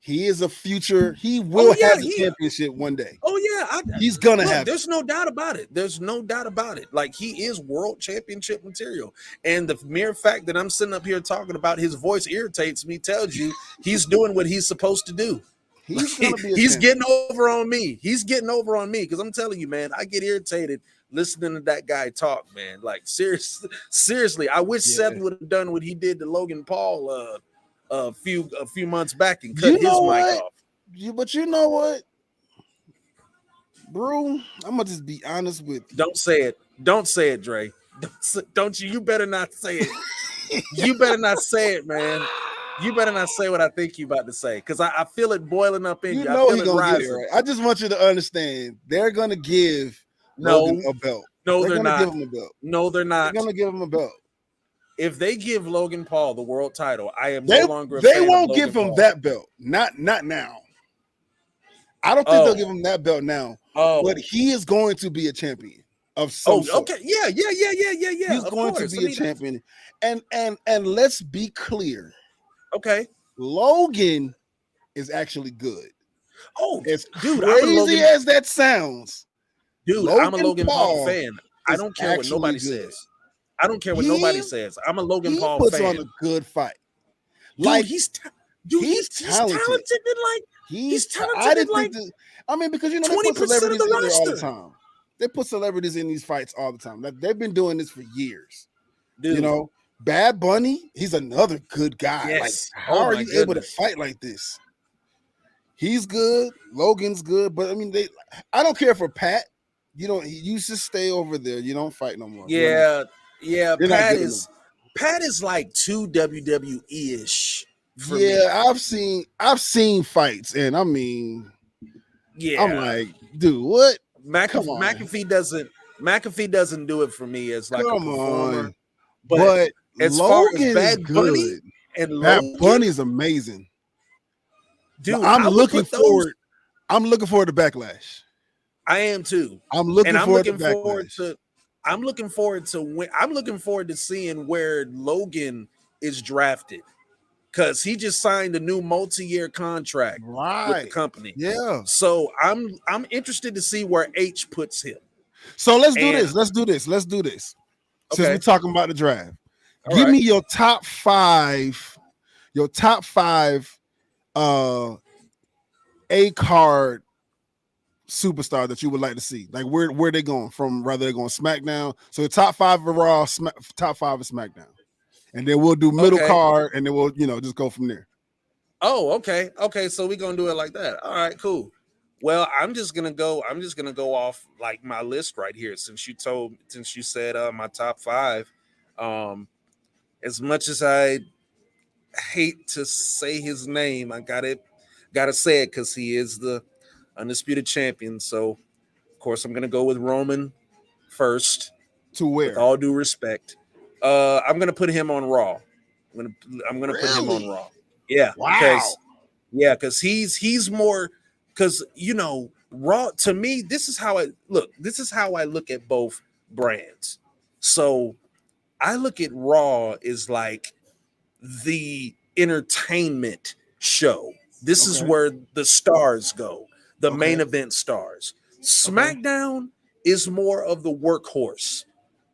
he is a future. He will have the championship one day. Oh yeah, he's gonna have. There's no doubt about it. There's no doubt about it. Like, he is world championship material, and the mere fact that I'm sitting up here talking about his voice irritates me tells you he's doing what he's supposed to do. He's getting over on me. He's getting over on me, because I'm telling you, man, I get irritated listening to that guy talk, man. Like, seriously, I wish Seth would have done what he did to Logan Paul a few months back and cut his mic off. But you know what, bro? I'm gonna just be honest with you. Don't say it. Don't say it, Dre. Don't you? You better not say it. You better not say it, man. You better not say what I think you about to say, because I feel it boiling up in You you. I know feel he it gonna get it rising. right. I just want you to understand. They're gonna give Logan No, a belt. no, They're they're gonna give not. him a belt. No, they're They're not. gonna give him a belt. If they give Logan Paul the world title, I am no They longer a they fan of won't give Logan him Paul. that belt. Not now. I don't think they'll Oh, give him that belt now. But oh, he is going to be a champion of some oh. sort. Okay, yeah. He's Of going to course. I be a mean, champion. And let's be clear. okay. Logan is actually good. Oh, As dude, I'm a crazy Logan. as that sounds, Dude, I'm a Logan Logan Paul Paul fan. I is don't care what actually nobody good. says. I don't care what He nobody says. I'm a Logan he Paul puts on fan. a good fight. Dude, Like he's he's talented. talented in like I didn't think that. I mean, because you know they put 20% of celebrities the in there all the roster. time. They put celebrities in these fights all the time. Like, they've been doing this for years. You Dude, know, Bad Bunny, he's another good guy. Like, yes. how Oh are my you able to goodness. fight like this? He's good. Logan's good, but I mean, I don't care for Pat. He used to stay over there. You don't fight no more. Yeah, yeah. You're not getting him. Pat is like too WWE-ish for me. Yeah, I've seen fights, and I mean, I'm Yeah. like, dude, what? Come on. McAfee doesn't do it for me as like a Come performer. on. But But as far as Logan is Bad Bunny good. and Bad Logan, Bunny is amazing. dude, I'm I would looking put those. forward. I'm looking forward to Backlash. I am too. I'm And looking I'm forward to looking forward Backlash. to I'm looking forward to seeing where Logan is drafted, because he just signed a new multi-year contract with the Right. company. Yeah. So I'm interested to see where H puts him. So let's do And this. Let's do this. Let's do this. Since we're okay, talking about the draft, all give right. me your top five. Your top five. A card superstar that you would like to see. Like, where they going from? Rather they're going SmackDown. So the top five of Raw, top five of SmackDown, and then we'll do middle Okay. card, and then we'll just go from there. Oh, okay. Okay, so we're gonna do it like that. All right, cool. Well, I'm just gonna go off like my list right here, since you said my top five. As much as I hate to say his name, I gotta say it because he is the undisputed champion. So of course I'm gonna go with Roman first, To with where? all due respect. I'm gonna put him on Raw. I'm gonna put him on Really? Raw. Yeah, Wow. because he's more, because Raw, to me, this is how I look at both brands. So I look at Raw as like the entertainment show. This is Okay. where the stars go, the main Okay. event stars. Okay. SmackDown is more of the workhorse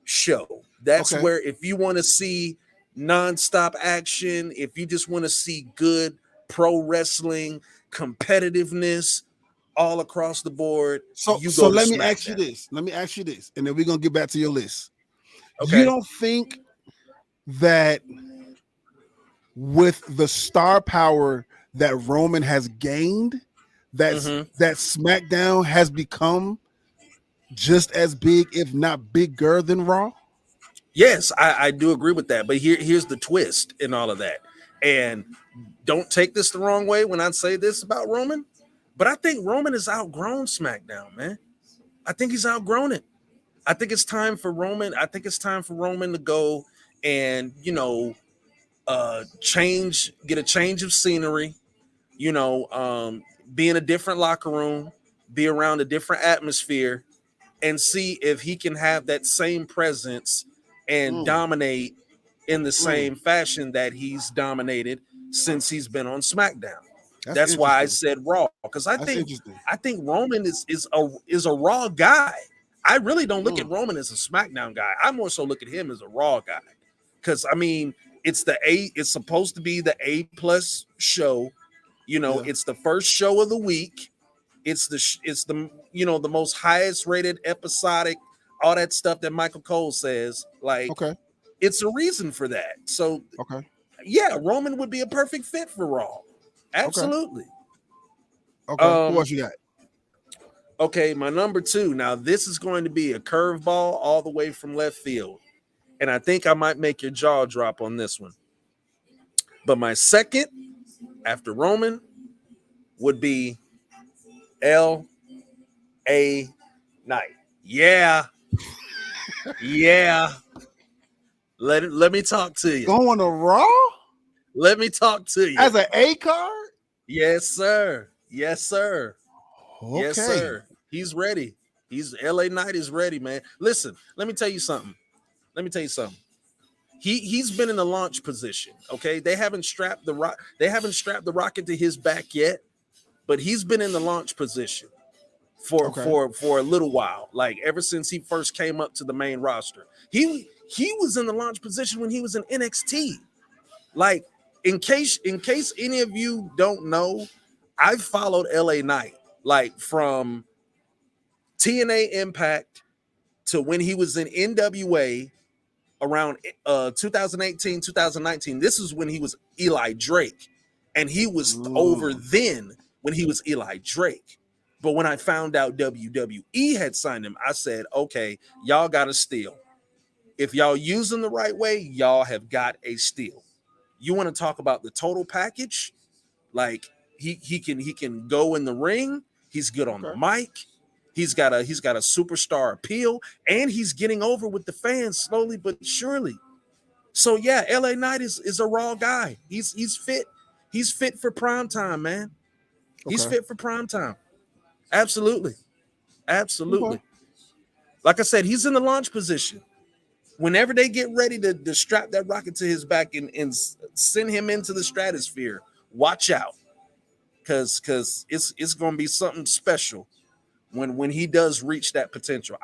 show. That's Okay. where, if you want to see nonstop action, if you just want to see good pro wrestling competitiveness all across the board, So you so go to let me ask you SmackDown. this. Let me ask you this, and then we're gonna get back to your list. You Okay. don't think that with the star power that Roman has gained, that Mhm. that SmackDown has become just as big, if not bigger, than Raw? Yes, I do agree with that. But here's the twist in all of that. And don't take this the wrong way when I say this about Roman, but I think Roman has outgrown SmackDown, man. I think he's outgrown it. I think it's time for Roman. I think it's time for Roman to go and get a change of scenery. You know, be in a different locker room, be around a different atmosphere, and see if he can have that same presence and Mm, dominate in the mm. same fashion that he's dominated since he's been on SmackDown. That's That's why I interesting. said Raw, because I That's think interesting. I think Roman is a Raw guy. I really don't look at Mm, Roman as a SmackDown guy. I more so look at him as a Raw guy, because I mean it's supposed to be the A+ show. yeah. It's the first show of the week. It's the most highest rated episodic, all that stuff that Michael Cole says. Like, Okay. it's a reason for that. So Okay. yeah, Roman would be a perfect fit for Raw. Okay. Absolutely. Okay. Who Um, else you got? okay, my number two. Now, this is going to be a curveball all the way from left field. And I think I might make your jaw drop on this one. But my second after Roman would be L.A. Knight. Yeah. Yeah. Let me talk to you. Going to Raw Let me talk to you. as an A card? Yes, sir. Yes, sir. Yes, Okay. sir. He's ready. He's LA Knight is ready, man. Listen, let me tell you something. Let me tell you something. He's been in the launch position. Okay. They haven't strapped the rocket to his back yet, but he's been in the launch position for a little while. Like ever since he first came up to the main roster. He was in the launch position when he was in NXT. Like, in case any of you don't know, I've followed LA Knight like from TNA Impact to when he was in NWA around 2018, 2019. This is when he was Eli Drake, and he was over then when he was Eli Drake. But when I found out WWE had signed him, I said, okay, y'all got a steal. If y'all use him the right way, y'all have got a steal. You want to talk about the total package? Like he can go in the ring. He's good on the mic. He's got a superstar appeal, and he's getting over with the fans slowly but surely. So yeah, LA Knight is a raw guy. He's fit. He's fit for prime time, man. He's fit for prime time. Absolutely. Absolutely. Like I said, he's in the launch position. Whenever they get ready to strap that rocket to his back and send him into the stratosphere, watch out. Cause it's gonna be something special when he does reach that potential.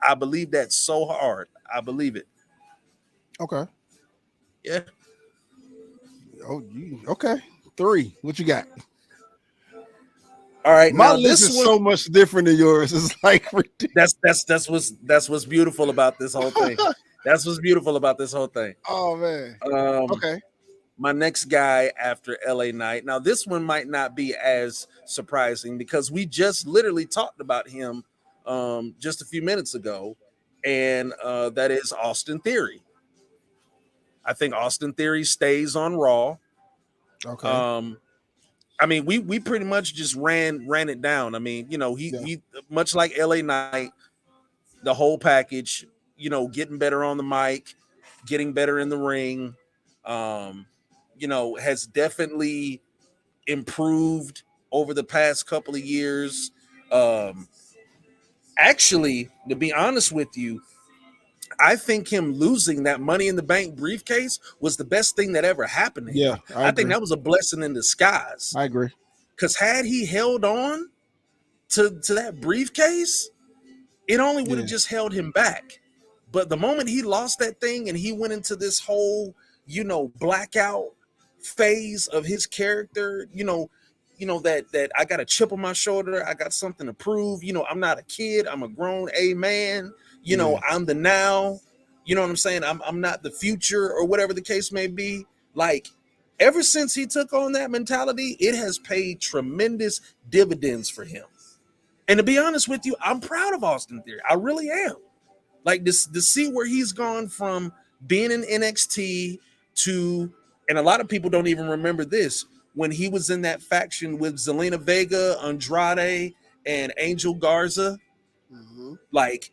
I believe that so hard. I believe it. Okay. Yeah. Oh, okay. 3. What you got? All right. My now list this is one, so much different than yours. It's like ridiculous. that's what's beautiful about this whole thing. That's what's beautiful about this whole thing. Oh man. Okay. My next guy after LA Knight. Now, this one might not be as surprising because we just literally talked about him just a few minutes ago, and that is Austin Theory. I think Austin Theory stays on Raw. Okay. I mean, we pretty much just ran it down. I mean, he much like LA Knight, the whole package, getting better on the mic, getting better in the ring. Has definitely improved over the past couple of years. Actually, to be honest with you, I think him losing that Money in the Bank briefcase was the best thing that ever happened to him. Yeah, I think agree. that was a blessing in disguise. I agree. Because had he held on to that briefcase, it only would have just held him back. But the moment he lost that thing and he went into this whole, blackout phase of his character, that I got a chip on my shoulder, I got something to prove, I'm not a kid, I'm a grown A man, I'm the now, you know what I'm saying? I'm not the future or whatever the case may be. Like, ever since he took on that mentality, it has paid tremendous dividends for him. And to be honest with you, I'm proud of Austin Theory. I really am. Like, to see where he's gone from being in NXT to, and a lot of people don't even remember this, when he was in that faction with Zelina Vega, Andrade, and Angel Garza, like,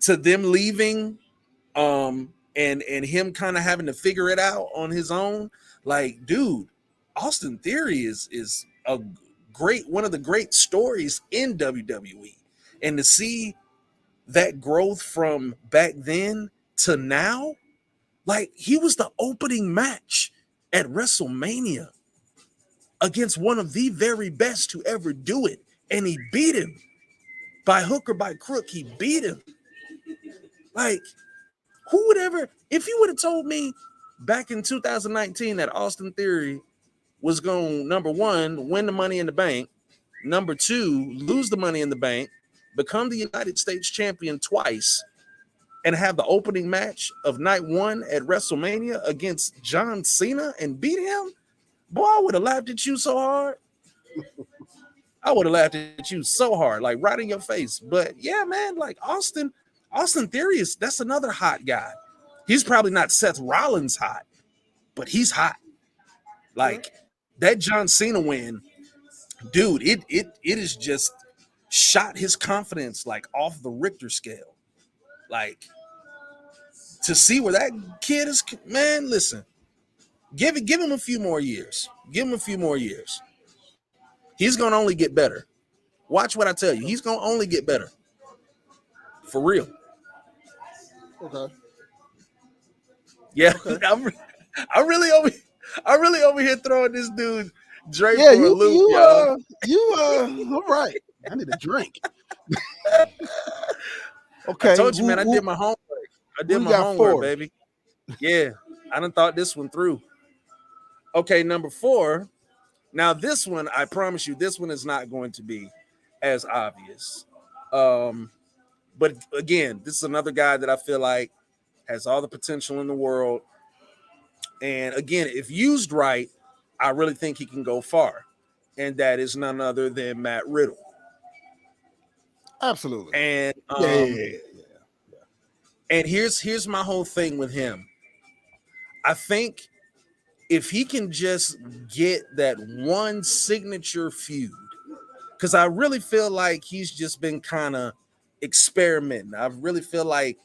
to them leaving, and him kind of having to figure it out on his own. Like, dude, Austin Theory is a great, one of the great stories in WWE. And to see that growth from back then to now, like, he was the opening match at WrestleMania against one of the very best to ever do it. And he beat him by hook or by crook. He beat him. Like, who would ever, if you would have told me back in 2019 that Austin Theory was going to, number one, win the Money in the Bank, number two, lose the Money in the Bank, become the United States champion twice, and have the opening match of night one at WrestleMania against John Cena and beat him, boy, I would have laughed at you so hard. I would have laughed at you so hard, like right in your face. But yeah, man, like Austin Theory that's another hot guy. He's probably not Seth Rollins hot, but he's hot. Okay. Like that John Cena win, dude, it is just shot his confidence like off the Richter scale. Like to see where that kid is, man. Listen, give him a few more years. Give him a few more years. He's gonna only get better. Watch what I tell you. He's gonna only get better for real. Okay. Yeah, Okay. I'm really over. I'm really over here throwing this dude Dre Yeah, for a loop, y'all. all right. I need a drink. I Okay. told you, man. I did my homework. I Who did we my got homework, four? baby. Yeah, I done thought this one through. Okay, number 4. Now, this one, I promise you, this one is not going to be as obvious. Um, but again, this is another guy that I feel like has all the potential in the world. And again, if used right, I really think he can go far. And that is none other than Matt Riddle. Absolutely. And Yeah. and here's my whole thing with him. I think if he can just get that one signature feud, because I really feel like he's just been kind of experimenting. I really feel like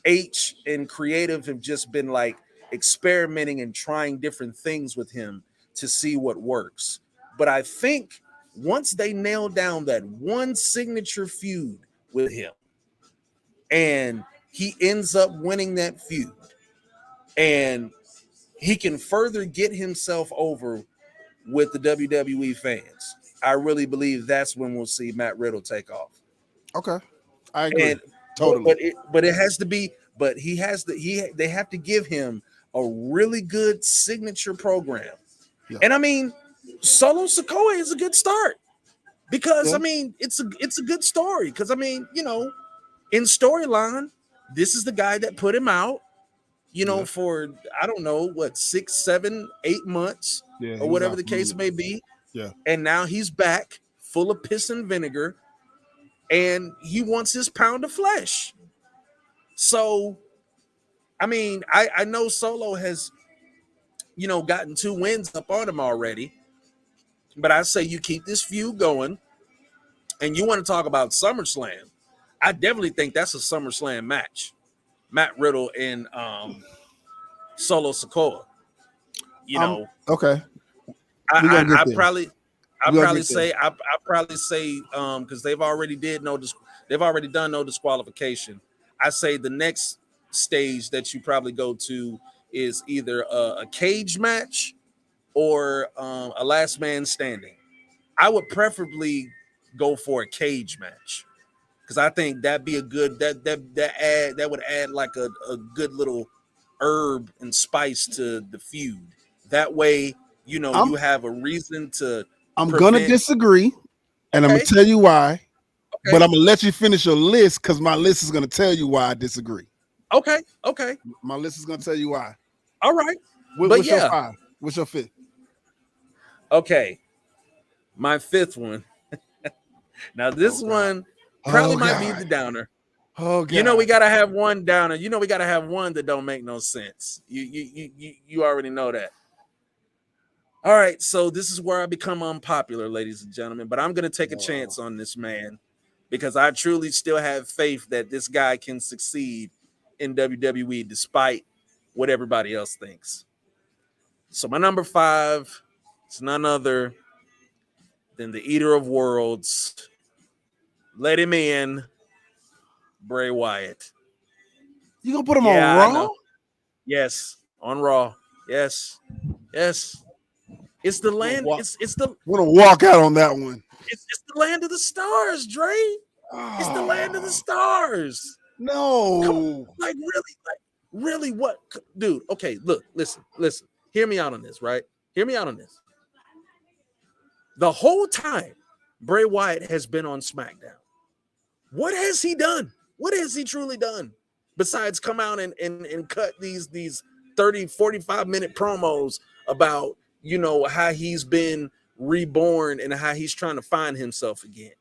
H and creative have just been like experimenting and trying different things with him to see what works. But I think once they nail down that one signature feud with him and he ends up winning that feud and he can further get himself over with the WWE fans, I really believe that's when we'll see Matt Riddle take off. Okay. I agree. And Totally. but it has to be, but he has to they have to give him a really good signature program. Yeah. And I mean, Solo Sikoa is a good start because Yeah. I mean it's a good story because I mean in storyline this is the guy that put him out Yeah. for I don't know what 6, 7, 8 months Yeah. He or was whatever out the for a case minute. may be, Yeah. and now he's back full of piss and vinegar and he wants his pound of flesh. So I mean, I know Solo has, gotten 2 wins up on him already, but I say you keep this feud going and you want to talk about SummerSlam. I definitely think that's a SummerSlam match. Matt Riddle and Solo Sikoa. You know, Okay. We're I, gonna get I, I there. probably I We're gonna probably get there. say I probably say because they've already done no disqualification. I say the next stage that you probably go to is either a cage match or a last man standing. I would preferably go for a cage match because I think that'd be a good that would add like a good little herb and spice to the feud. That way, I'm you have a reason to I'm gonna prevent. disagree, and I'm gonna Okay, tell you why. But okay, I'm gonna let you finish your list because my list is gonna tell you why I disagree. okay. My list is gonna tell you why. All right, but What's your yeah, 5? What's your 5th? okay. My 5th one. Now Oh this God. one probably Oh might be God. the downer. Oh We God. gotta have one downer. We gotta have one that don't make no sense. You already know that. All right, so this is where I become unpopular, ladies and gentlemen. But I'm gonna take a Oh. chance on this man because I truly still have faith that this guy can succeed in WWE despite what everybody else thinks. So my number 5 is none other than the Eater of Worlds. Let him in, Bray Wyatt. You gonna put him on Yeah, I Raw? know. Yes, on Raw. Yes, yes. It's the We're gonna land. walk, It's the we're gonna walk out on that one. it's the land of the stars, Dre. It's the land of the Oh stars. Come on, no. really, what, dude? Okay, look, listen. Hear me out on this, right? Hear me out on this. The whole time, Bray Wyatt has been on SmackDown. What has he done? What has he truly done besides come out and cut these 30, 45-minute promos about, how he's been reborn and how he's trying to find himself again?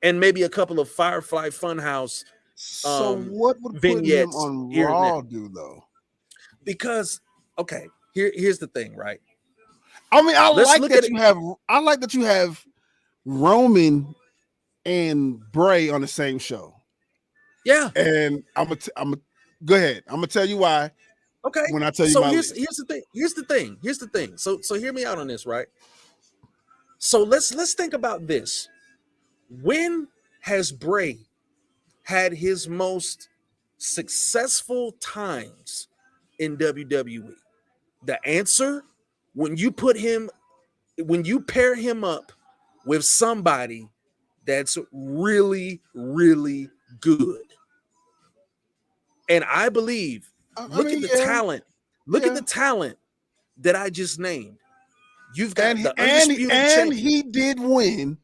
And maybe a couple of Firefly Funhouse So what would putting him vignettes on here and there. Raw do though? Because, okay, here's the thing, right? I mean, I Let's like look that at it. you have. I like that you have Roman and Bray on the same show. Yeah. And I'm go ahead. I'm gonna tell you why Okay. when I tell you So my list. here's the thing. Here's the thing. So hear me out on this, right? So let's think about this. When has Bray had his most successful times in WWE? The answer, when you pair him up with somebody that's really, really good. And I believe, I look at mean, the yeah, talent. Look at yeah. the talent that I just named. You've got And the undisputed champion. he did win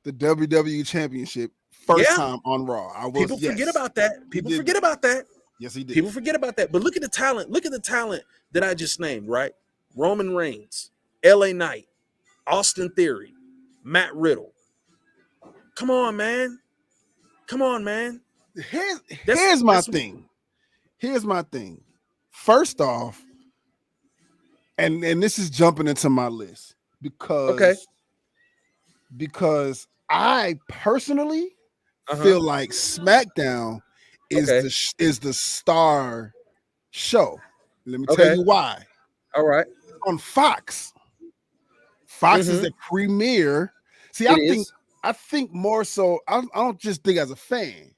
the WWE Championship first Yeah, time on Raw. I was people forget yes, about that. he People did forget that. about that. Yes, he did. People forget about that. But look at the talent. Look at the talent that I just named, right? Roman Reigns, LA Knight, Austin Theory, Matt Riddle. Come on, man. Come on, man. Here's my That's thing. Here's my thing. First off, and this is jumping into my list okay. because I personally Uh-huh. feel like SmackDown Okay. is the star show. Let me tell Okay. you why. All right. On Fox. Fox is Mhm. the premier. See, It is. I think more so. I don't just think as a fan.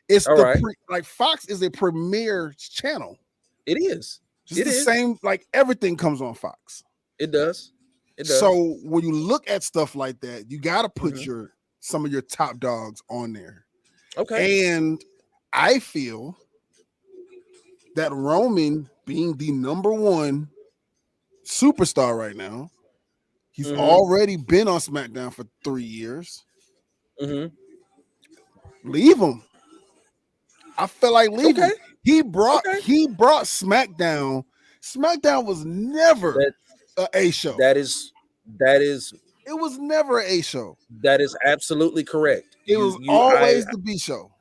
It's All right. like Fox is a premier channel. It is. Just It the is. same. Like everything comes on Fox. It does. It does. So when you look at stuff like that, you got to put Mhm. some of your top dogs on there. Okay. And I feel that Roman being the number one superstar right now, he's Mhm. already been on SmackDown for 3 years. Mhm. Leave him. I feel like leave Okay. him. He brought Okay. SmackDown. SmackDown was never That a A show. that is It was never a A show. that is absolutely correct. It was always the B show.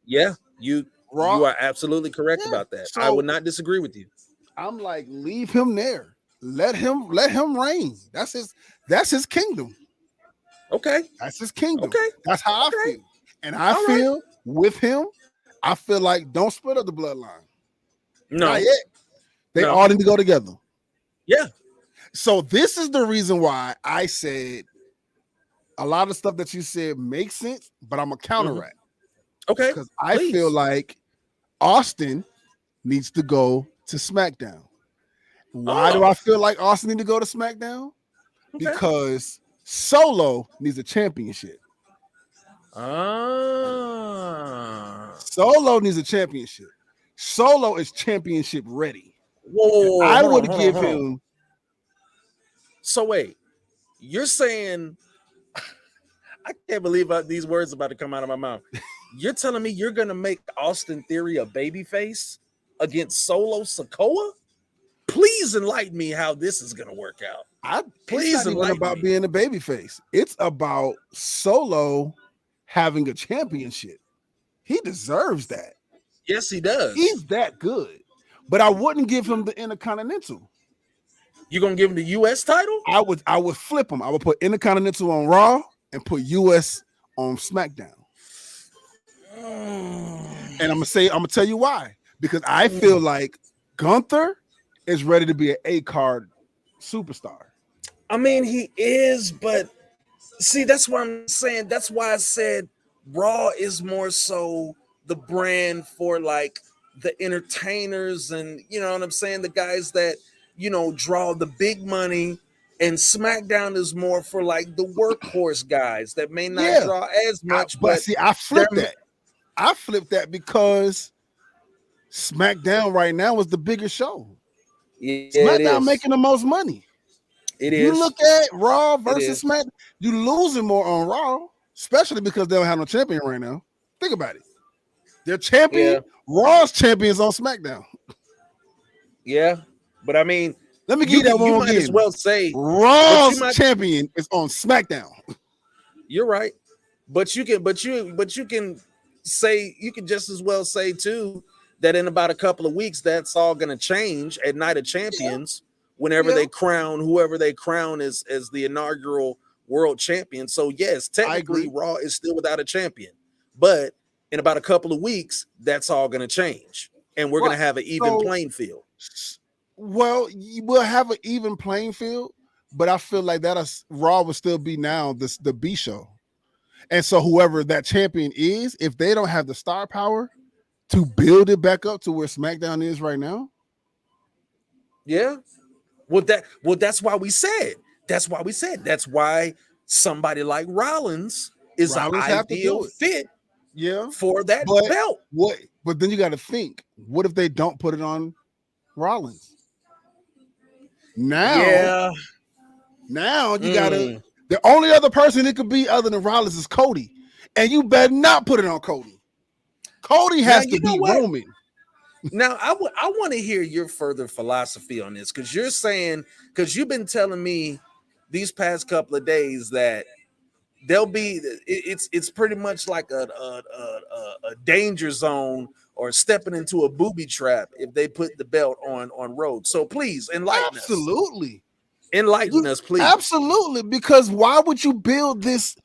Yeah, you Raw. are absolutely correct Yeah. about that. So I would not disagree with you. I'm like, leave him there. Let him reign. That's his kingdom. Okay. That's his kingdom. Okay. That's how Okay. I feel. And I All feel with him, I feel like don't split up the bloodline. No. Not yet. They No. all need to go together. Yeah. So this is the reason why I said a lot of stuff that you said makes sense, but I'm a counteract. Okay. Because I Please. feel like Austin needs to go to SmackDown. Why do I feel like Austin needs to go to SmackDown? Okay. Because Solo needs a championship. Solo needs a championship. Solo is championship ready. Whoa. I would give him. So wait, you're saying I can't believe these words about to come out of my mouth. You're telling me you're gonna make Austin Theory a babyface against Solo Sikoa? Please enlighten me how this is gonna work out. Please It's not even about being a babyface. It's about Solo having a championship. He deserves that. Yes, he does. He's that good. But I wouldn't give him the Intercontinental. You gonna give him the U.S. title? I would flip him. I would put Intercontinental on Raw and put U.S. on SmackDown. And I'm gonna tell you why. Because I feel like Gunther is ready to be an A-card superstar. I mean, he is, but see, that's what I'm saying. That's why I said Raw is more so the brand for like the entertainers and you know what I'm saying, the guys that draw the big money, and SmackDown is more for like the workhorse guys that may not draw as much. But see, I flipped that. I flipped that because SmackDown right now is the biggest show. Yeah, SmackDown making the most money. You look at Raw versus SmackDown, you losing more on Raw, especially because they don't have no champion right now. Think about it. Their champion, Raw's champions on SmackDown. Yeah, but I mean, let me give you that one might again. as well say Raw's champion is on SmackDown. You're right, but you can say, you can just as well say too that in about a couple of weeks, that's all going to change at Night of Champions whenever Yeah. they crown whoever they crown as the inaugural world champion. So yes, I technically agree. Raw is still without a champion, but in about a couple of weeks, that's all going to change, and we're going Right. to have an even So, playing field. well, you will have an even playing field, but I feel like that Raw will still be now the B show. And so whoever that champion is, if they don't have the star power to build it back up to where SmackDown is right now, Yeah. That's why we said. That's why somebody like Rollins is an Rollins have to ideal do it. fit Yeah. for that But belt. But then you got to think, what if they don't put it on Rollins? Now you gotta. The only other person it could be other than Rollins is Cody, and you better not put it on Cody. Cody has to beat Roman. Now, I want to hear your further philosophy on this, because you've been telling me these past couple of days that it's pretty much like a danger zone or stepping into a booby trap if they put the belt on Rhodes. So please enlighten us. Enlighten us, please. Absolutely, because why would you build this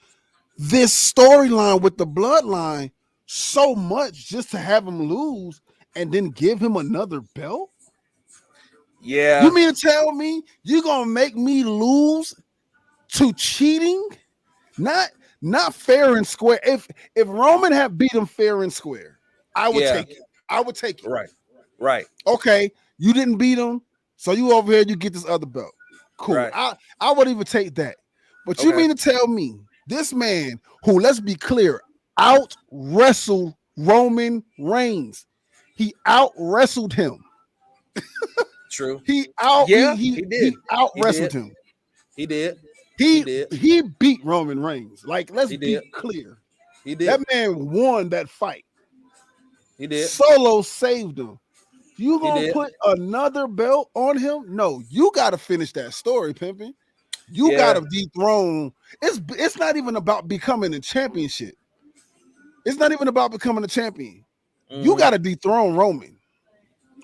storyline with the bloodline so much just to have him lose and then give him another belt? Yeah. You mean to tell me you're gonna make me lose to cheating? Not fair and square. If Roman had beat him fair and square, I would take it. I would take it. Right. Okay, you didn't beat him, so you over here, you get this other belt. Cool. Right. I would even take that. But you mean to tell me this man, who, let's be clear, out wrestled Roman Reigns, he out wrestled him. True. He wrestled him. He did. He beat Roman Reigns. Like, let's be clear. He did. That man won that fight. He did. Solo saved him. You gonna put another belt on him? No, you got to finish that story, pimping. You got to dethrone. It's not even about becoming a championship. It's not even about becoming a champion. You got to dethrone Roman.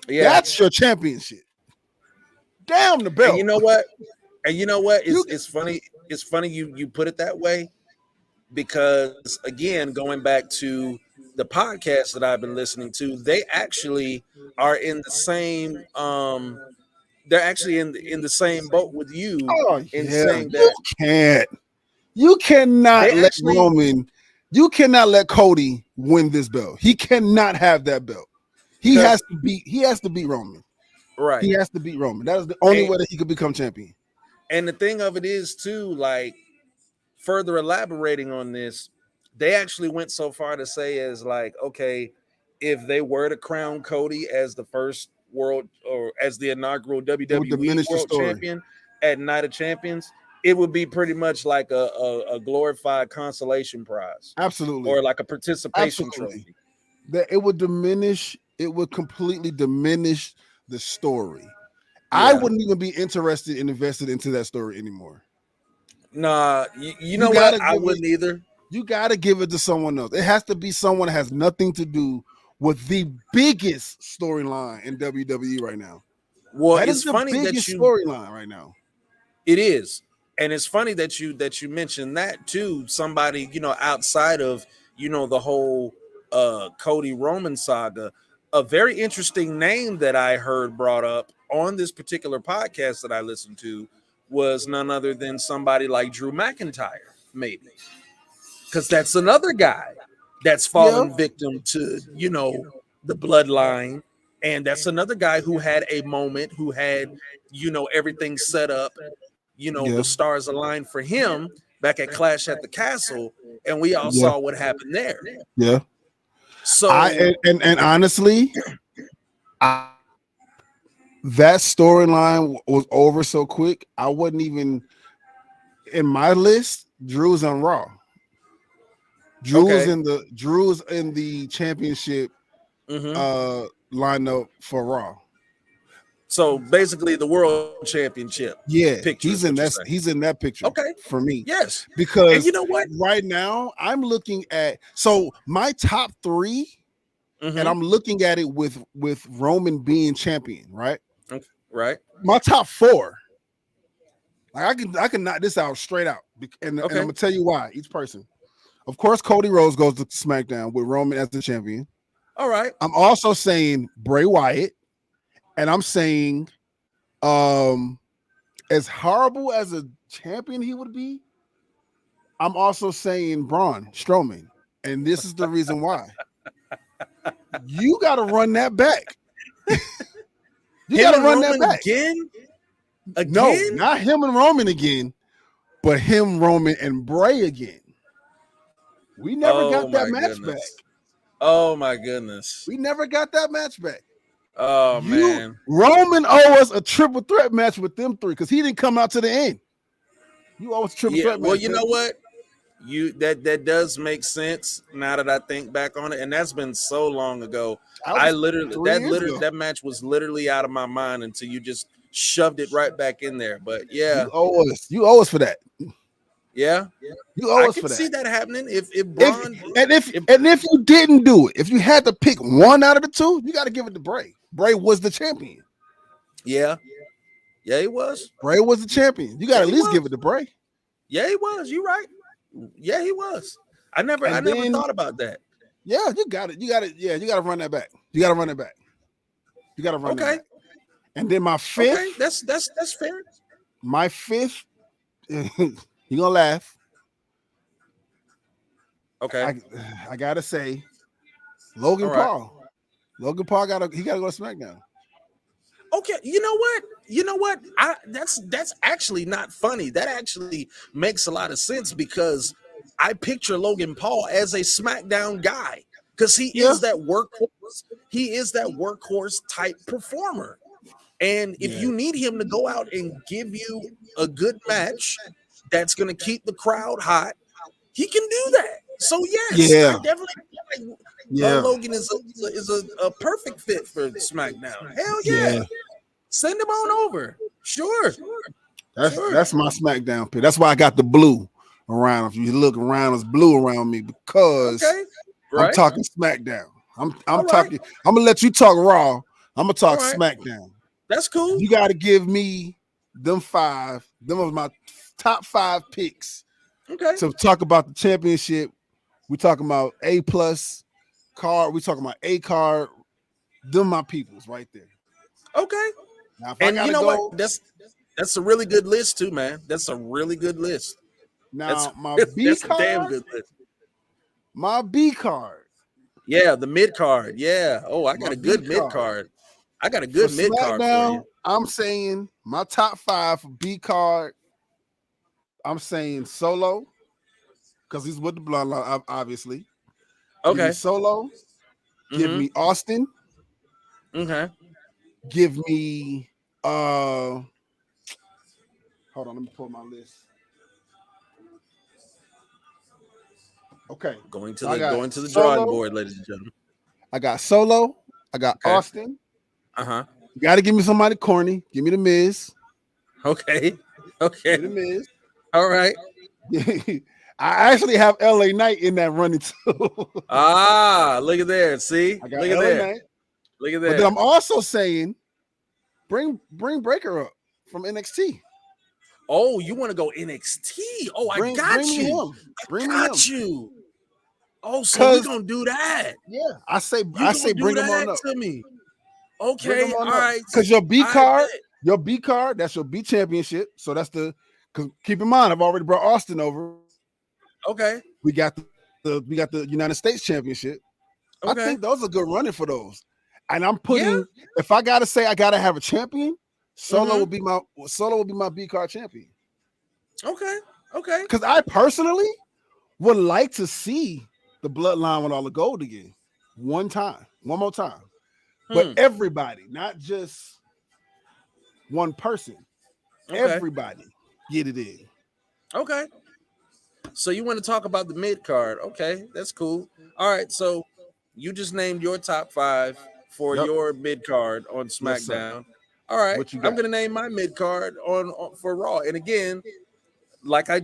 Yeah, that's your championship. Damn the belt. And you know what? It's funny. It's funny you put it that way, because again, going back to the podcast that I've been listening to, they actually are in the same they're actually in the same boat with you in saying that you cannot let Roman, you cannot let Cody win this belt. He cannot have that belt. He has to beat Roman. Right. He has to beat Roman. That is the only way that he could become champion. And the thing of it is too, like, further elaborating on this, they actually went so far to say as like, okay, if they were to crown Cody as the first world or as the inaugural WWE World Champion at Night of Champions, it would be pretty much like a glorified consolation prize. Absolutely. Or like a participation trophy. That it would completely diminish the story. Yeah. I wouldn't even be interested and invested into that story anymore. Nah, you know what? I wouldn't either. You got to give it to someone else. It has to be someone that has nothing to do with the biggest storyline in WWE right now. Well, it's funny that storyline right now. It is, and it's funny that you mentioned that too. Somebody, outside of the whole Cody Roman saga, a very interesting name that I heard brought up on this particular podcast that I listened to was none other than somebody like Drew McIntyre, maybe. Because that's another guy that's fallen victim to, the bloodline. And that's another guy who had a moment, who had, everything set up, the stars aligned for him back at Clash at the Castle. And we all saw what happened there. Yeah. So and honestly, that storyline was over so quick. I wasn't even in my list. Drew's on Raw. Drew's in the championship lineup for Raw. So basically, the world championship. Yeah, he's in that picture. Okay, for me, yes. Because you know what? Right now, I'm looking at my top 3 and I'm looking at it with Roman being champion, right? Okay. Right. My top 4, like I can knock this out straight out, and I'm Okay. gonna tell you why. Each person, of course, Cody Rhodes goes to SmackDown with Roman as the champion. All right. I'm also saying Bray Wyatt, and I'm saying, as horrible as a champion he would be, I'm also saying Braun Strowman, and this is the reason why. You got to run that back. You got to run Roman that back again. No, not him and Roman again, but him, Roman, and Bray again. We never got that match back. Oh my goodness. We never got that match back. Oh man. Roman owe us a triple threat match with them 3 because he didn't come out to the end. You owe us a triple threat match. Well, you know what? That does make sense now that I think back on it, and that's been so long ago. That match was literally out of my mind until you just shoved it right back in there. But yeah, you owe us for that. Yeah, you owe us for that. I can see that happening if Braun if you didn't do it, if you had to pick one out of the 2, you got to give it to Bray. Bray was the champion. Yeah, he was. Bray was the champion. You got to at least give it to Bray. Yeah, he was. You're right. Yeah, he was. I never thought about that. Yeah, you got it. You got to run that back. You got to run it back. You got to run it back. And then my 5th. Okay, that's fair. My 5th. You're gonna laugh. Okay. I gotta say, Logan Paul. Logan Paul gotta go to SmackDown. Okay, you know what? That's actually not funny. That actually makes a lot of sense because I picture Logan Paul as a SmackDown guy because he is that workhorse. He is that workhorse type performer. And if you need him to go out and give you a good match that's going to keep the crowd hot, he can do that. So yes, I definitely Logan is a perfect fit for SmackDown. Hell yeah. Send him on over. Sure. That's my SmackDown pick. That's why I got the blue around. If you look around, it's blue around me because I'm talking SmackDown. I'm talking. I'm gonna let you talk Raw. I'm gonna talk SmackDown. That's cool. You got to give me them 5. Them are my top 5 picks. Okay. So talk about the championship. We talking about A+ card. We talking about A card. Them my peoples right there. Okay. Now, and you know what? That's a really good list too, man. That's a really good list. Now my B card. A damn good list. My B card. Yeah, the mid card. Yeah. Oh, I got a good mid card. I got a good mid card for you. I'm saying my top 5 for B card. I'm saying Solo because he's with the Bloodline, obviously. Okay. Give me Solo. Give me Austin. Okay. Give me hold on, let me pull my list. Okay. Going to the drawing board, ladies and gentlemen. I got Solo. I got Austin. You got to give me somebody corny. Give me the Miz. Okay. Give me the Miz. All right. I actually have LA Knight in that running too. Look at there. See? I got LA Knight. Look at that. But then I'm also saying bring Breaker up from NXT. Oh, you want to go NXT? Oh, I got you. Bring you. Oh, so we're gonna do that. Yeah. I say bring him on up to me. Okay, all right. Because your B card, that's your B championship. So that's because keep in mind, I've already brought Austin over. Okay. We got the United States Championship. Okay. I think those are good running for those. And I'm putting if I gotta say I gotta have a champion, Solo will be my B card champion. Okay. Because I personally would like to see the Bloodline with all the gold again. One more time. But everybody, not just one person. Okay. Everybody get it in. Okay. So you want to talk about the mid card? Okay, that's cool. All right, so you just named your top 5 for your mid card on SmackDown. Yes, all right, I'm going to name my mid card on for Raw. And again, like I've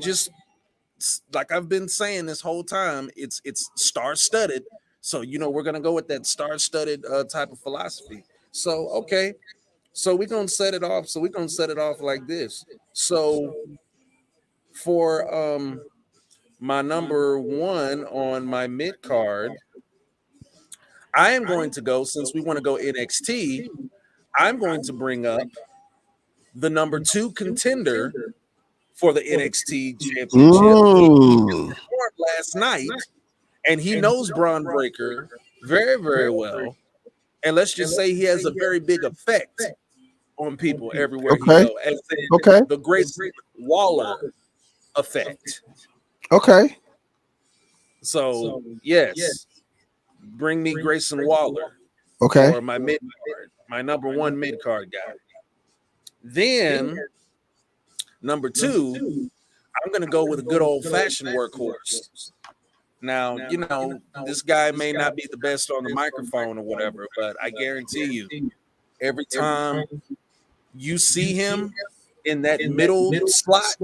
been saying this whole time, it's star studded. So, we're going to go with that star-studded type of philosophy. So, okay. So we're going to set it off. So we're going to set it off like this. So for my number one on my mid card, I am going to go, since we want to go NXT, I'm going to bring up the number 2 contender for the NXT championship. He performed last night, and he knows Braun Breaker very, very well. And let's just say he has a very big effect on people everywhere he goes, as in the Grayson Waller effect. Okay. So, yes, bring me Grayson Waller. Okay. For my mid card, my number 1 mid card guy. Then, number 2, I'm going to go with a good old fashioned workhorse. Now, this guy may not be the best on the microphone or whatever, but I guarantee you, every time you see him in that middle slot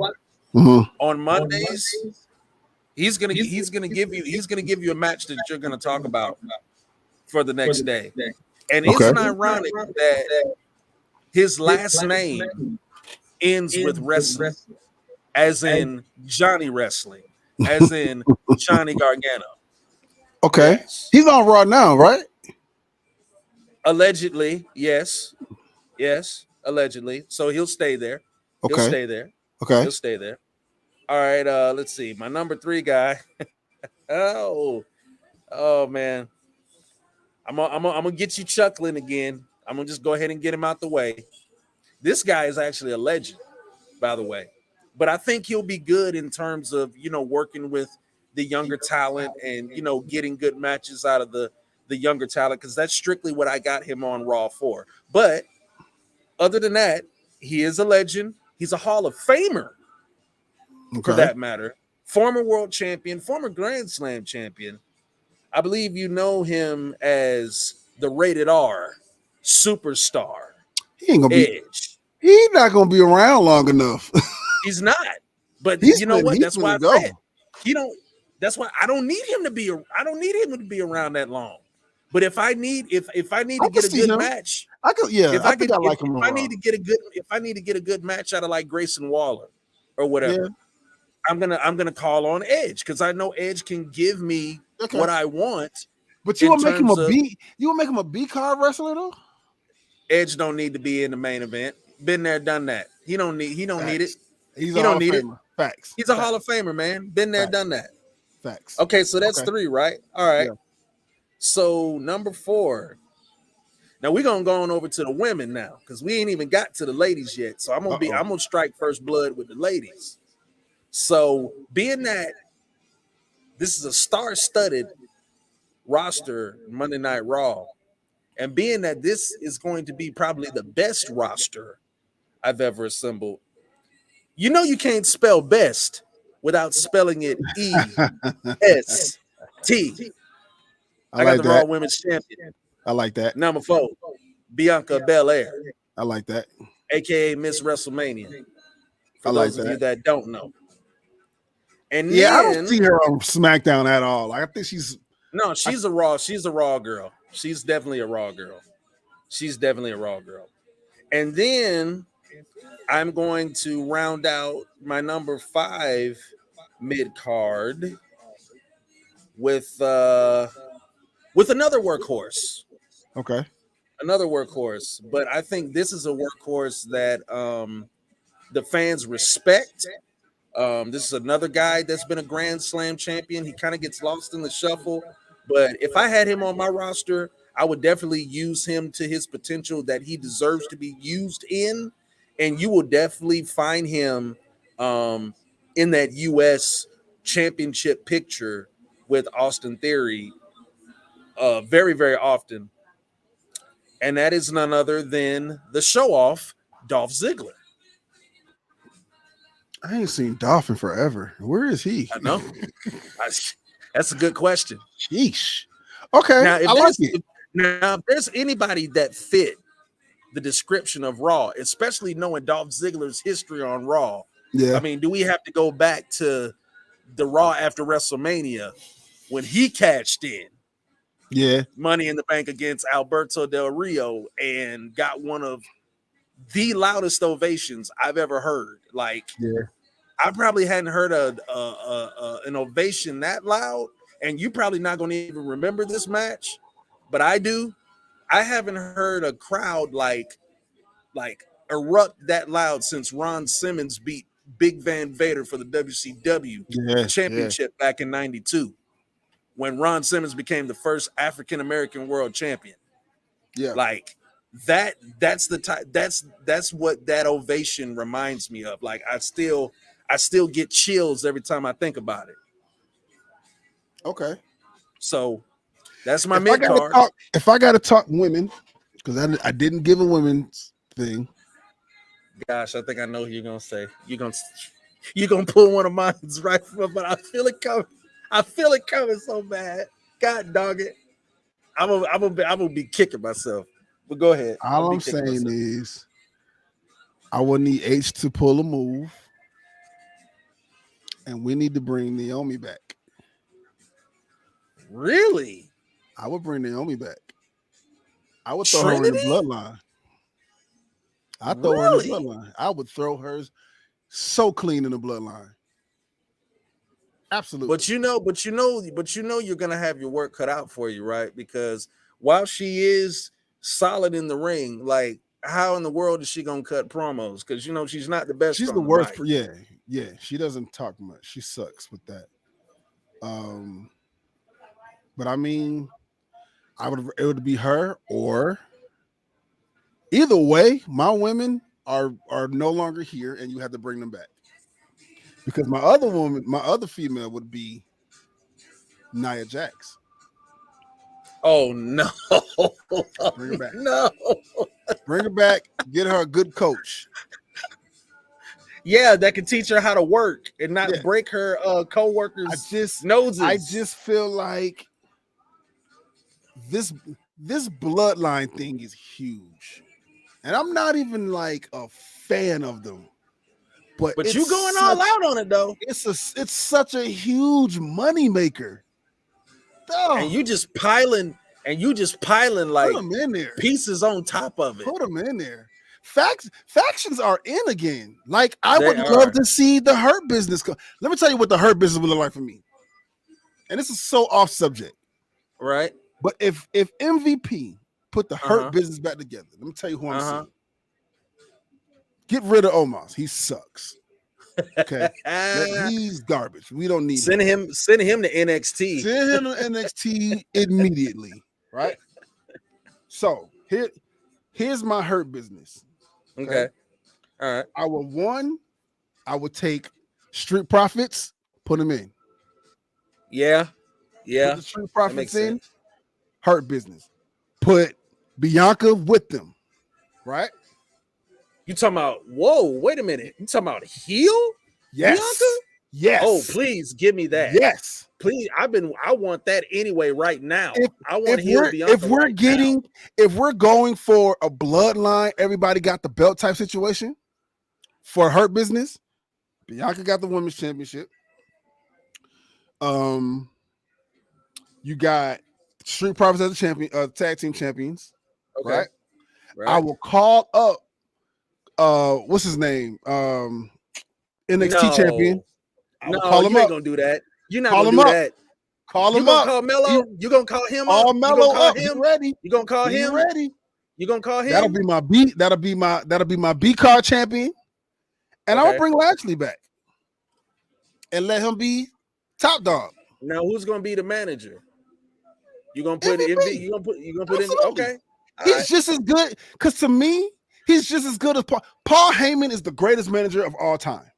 on Mondays, he's gonna give you a match that you're gonna talk about for the next day. And isn't it ironic that his last name ends with wrestling, as in Johnny Wrestling, as in Johnny Gargano? Okay. Yes. He's on Raw now, right? Allegedly, yes. Yes, allegedly. So he'll stay there. He'll stay there. Okay. He'll stay there. All right, let's see. My number 3 guy. oh man. I'm gonna get you chuckling again. I'm gonna just go ahead and get him out the way. This guy is actually a legend, by the way. But I think he'll be good in terms of, working with the younger talent and, getting good matches out of the younger talent, because that's strictly what I got him on Raw for. But other than that, he is a legend. He's a Hall of Famer, for that matter. Former world champion, former Grand Slam champion. I believe you know him as the Rated R superstar. He ain't gonna Edge. He's not gonna be around long enough. He's not. But you know what? That's why I said that's why I don't need him to be. I don't need him to be around that long. But if I need to get a good match, I could. Yeah, if I need to get a good match out of like Grayson Waller or whatever, I'm gonna call on Edge, because I know Edge can give me what I want. But you will make him a B. You will make him a B card wrestler though. Edge don't need to be in the main event. Been there, done that. He don't need it. He don't need it. Facts. He's a Hall of Famer, man. Been there, done that. Facts. Okay, so that's 3, right? All right. Yeah. So number 4. Now we're gonna go on over to the women now, because we ain't even got to the ladies yet. So I'm gonna strike first blood with the ladies. So being that this is a star-studded roster, Monday Night Raw, and being that this is going to be probably the best roster I've ever assembled, you can't spell best without spelling it E-S-T. I got the Raw Women's Champion. I like that. Number 4, Bianca Belair. I like that. AKA Miss WrestleMania. For those of you that don't know. And I don't see her on SmackDown at all. I think she's a Raw girl. She's definitely a Raw girl. And then I'm going to round out my number 5 mid card with another workhorse. Okay. Another workhorse, but I think this is a workhorse that the fans respect. This is another guy that's been a Grand Slam champion. He kind of gets lost in the shuffle, but if I had him on my roster, I would definitely use him to his potential that he deserves to be used in. And you will definitely find him in that U.S. championship picture with Austin Theory very, very often. And that is none other than the show-off, Dolph Ziggler. I ain't seen Dolph in forever. Where is he? I know. That's a good question. Sheesh. Okay, now, if there's anybody that fit the description of Raw, especially knowing Dolph Ziggler's history on Raw. Yeah. I mean, do we have to go back to the Raw after WrestleMania when he cashed in Yeah. Money in the Bank against Alberto Del Rio and got one of the loudest ovations I've ever heard. Like, Yeah. I probably hadn't heard an ovation that loud, and you probably not going to even remember this match, but I do. I haven't heard a crowd like erupt that loud since Ron Simmons beat Big Van Vader for the WCW Yeah. Yeah. championship back in '92, when Ron Simmons became the first African American world champion. Yeah. Like that's the type that's what that ovation reminds me of. Like I still get chills every time I think about it. Okay. So that's my If I mid gotta card. talk, if I gotta talk women, because I didn't give a women's thing. Gosh, I think I know who you're gonna say. You're gonna pull one of mine right from, but I feel it coming. I feel it coming so bad. God dog it. I'm gonna be kicking myself. But go ahead. All I'm saying is, I will need H to pull a move, and we need to bring Naomi back. Really? I would bring Naomi back. I would throw Trinity? her in the bloodline. I throw her in the bloodline. I would throw her so clean in the bloodline. Absolutely. But you know you're gonna have your work cut out for you, right? Because while she is solid in the ring, like how in the world is she gonna cut promos? Because you know she's not the best. She's on the worst. mic. Yeah. She doesn't talk much. She sucks with that. But I mean, it would be her or either way. My women are no longer here, and you have to bring them back. Because my other female would be Nia Jax. Oh no! Bring her back. No. Bring her back. Get her a good coach. Yeah, that can teach her how to work and not break her co-workers' noses. I just feel like this bloodline thing is huge, and I'm not even like a fan of them. But you going all out on it though. It's such a huge money maker. And you just piling like put them in there. Pieces on top of it. Put them in there. Factions are in again. Like I would love to see the Hurt Business. Let me tell you what the Hurt Business would look like for me. And this is so off subject, right? But if MVP put the Hurt Business back together, let me tell you who I'm seeing. Get rid of Omos. He sucks. Okay, he's garbage. We don't need him. Send him to NXT. Send him to NXT immediately. Right. So here's my Hurt Business. Okay. All right. I would take Street Profits, put them in. Yeah. Put the Street Profits in. Hurt Business. Put Bianca with them. Right. You talking about? Whoa! Wait a minute. You talking about heel? Yes. Bianca? Yes. Oh, please give me that. Yes. Please. I want that anyway right now. I want heel Bianca. If we're going for a bloodline, everybody got the belt type situation for Hurt Business. Bianca got the women's championship. You got Street Profits as the champion, tag team champions. Okay. Right. I will call up. What's his name? NXT champion. No, you ain't gonna do that. You're not gonna do that. Call him up. Call Melo. You gonna call him up? Melo up. Him ready? You gonna call him? Ready? You gonna call him? That'll be my B. That'll be my B card champion. And I'll bring Lashley back and let him be top dog. Now who's gonna be the manager? You gonna put MVP? You gonna put in? Okay. He's just as good. Because to me, he's just as good as Paul. Paul Heyman is the greatest manager of all time.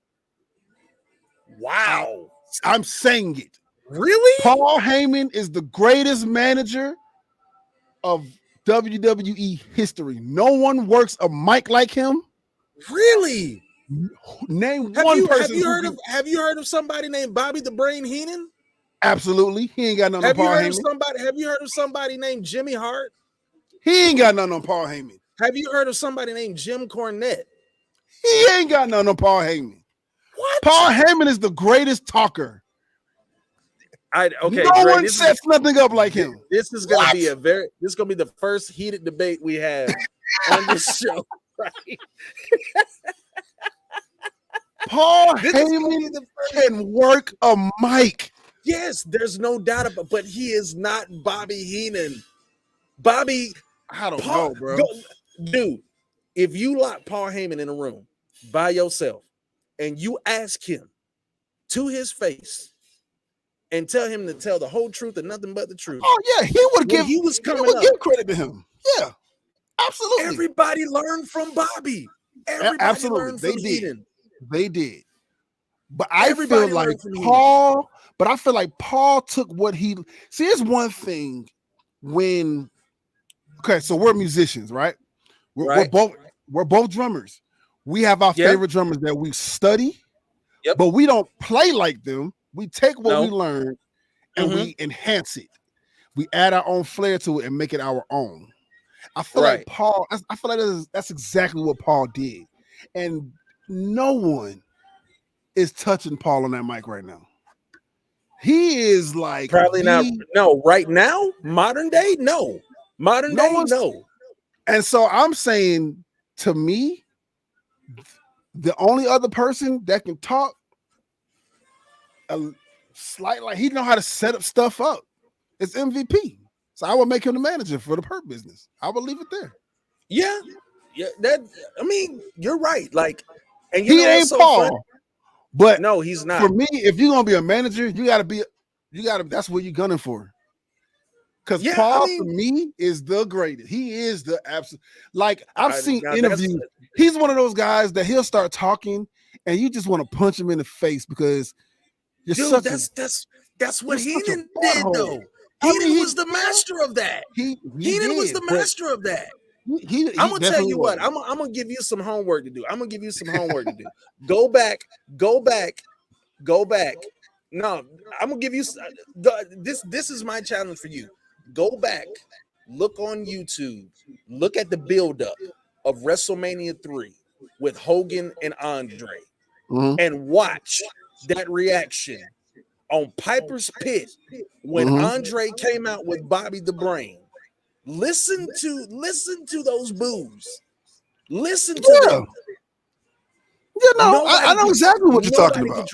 Wow. I'm saying it. Really? Paul Heyman is the greatest manager of WWE history. No one works a mic like him. Really? Name one person. Have you heard of somebody named Bobby the Brain Heenan? Absolutely. He ain't got nothing on Paul Heyman. Have you heard of somebody named Jimmy Hart? He ain't got nothing on Paul Heyman. Have you heard of somebody named Jim Cornette? He ain't got nothing on Paul Heyman. What? Paul Heyman is the greatest talker. Okay, No Dre. one sets nothing up like him. This is gonna What? be this is gonna be the first heated debate we have on this show. Right? Paul This is gonna Heyman be the first. can work a mic. Yes, there's no doubt about, but he is not Bobby Heenan. Bobby, I don't Paul, know, bro. dude. If you lock Paul Heyman in a room by yourself and you ask him to his face and tell him to tell the whole truth and nothing but the truth. Oh yeah, he would give credit to him. Yeah, absolutely. Everybody learned from Bobby. Everybody learned from Heenan. They did. But I feel like Paul took what he see. It's one thing when so we're musicians, right? We're both drummers. We have our favorite drummers that we study, but we don't play like them. We take what we learn and we enhance it. We add our own flair to it and make it our own. I feel like Paul. I feel like that's exactly what Paul did, and no one is touching Paul on that mic right now. He is like probably not. No, right now, modern day, no. Modern day, no. And so I'm saying, to me, the only other person that can talk like he know how to set up stuff up, it's MVP. So I would make him the manager for the Perk business. I would leave it there. Yeah. I mean, you're right. Like, and he ain't Paul. Funny? But no, he's not. For me, if you're gonna be a manager, you gotta. That's what you're gunning for. Because Paul, for me, is the greatest. He is the absolute. Like I've seen interviews. He's one of those guys that he'll start talking, and you just want to punch him in the face because you're that's what Heenan did, though. Heenan was the master of that. Heenan was the master of that. I'm gonna tell you what. I'm gonna give you some homework to do. Go back. No, I'm gonna give you this. This is my challenge for you. Go back, look on YouTube, look at the buildup of WrestleMania 3 with Hogan and Andre, and watch that reaction on Piper's Pit when Andre came out with Bobby the Brain. Listen to those boos. Listen to them. Yeah, no, I know exactly what you're talking about.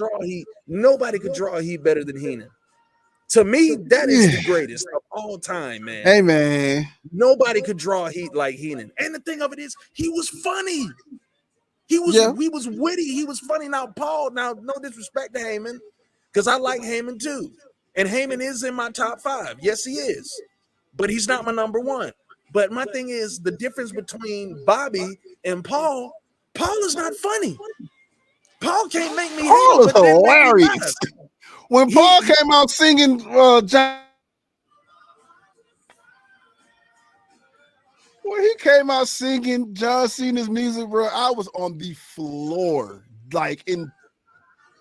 Nobody could draw a heat better than Heenan. To me, that is the greatest of all time, man. Hey, man. Nobody could draw a heat like Heenan. And the thing of it is, he was funny. He was witty. He was funny. Now, Paul, no disrespect to Heyman, because I like Heyman too. And Heyman is in my top 5. Yes, he is. But he's not my number 1. But my thing is, the difference between Bobby and Paul is not funny. Paul can't make me Paul is hilarious. When Paul came out singing John, when he came out singing John Cena's music, bro, I was on the floor, like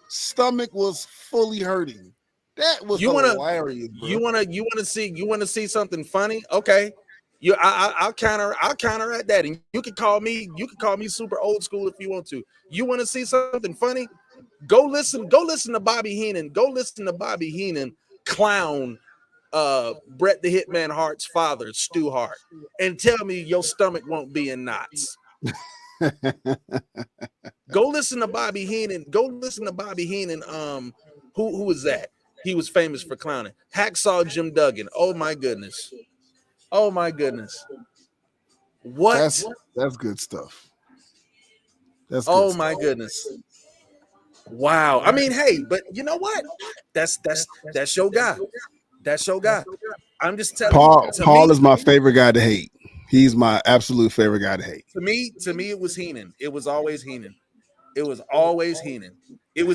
stomach was fully hurting. That was hilarious. Bro. You wanna see something funny? Okay. I'll counter at that, and you can call me super old school if you want to. You want to see something funny? Go listen to Bobby Heenan. Go listen to Bobby Heenan clown Bret the Hitman Hart's father, Stu Hart, and tell me your stomach won't be in knots. Go listen to Bobby Heenan. Who was that? He was famous for clowning. Hacksaw Jim Duggan. Oh my goodness. What? That's good stuff. My goodness. Wow. I mean, hey, but you know what? That's your guy. That's your guy. I'm just telling you. Paul me, is my favorite guy to hate. He's my absolute favorite guy to hate. To me, it was Heenan. It was always Heenan. It was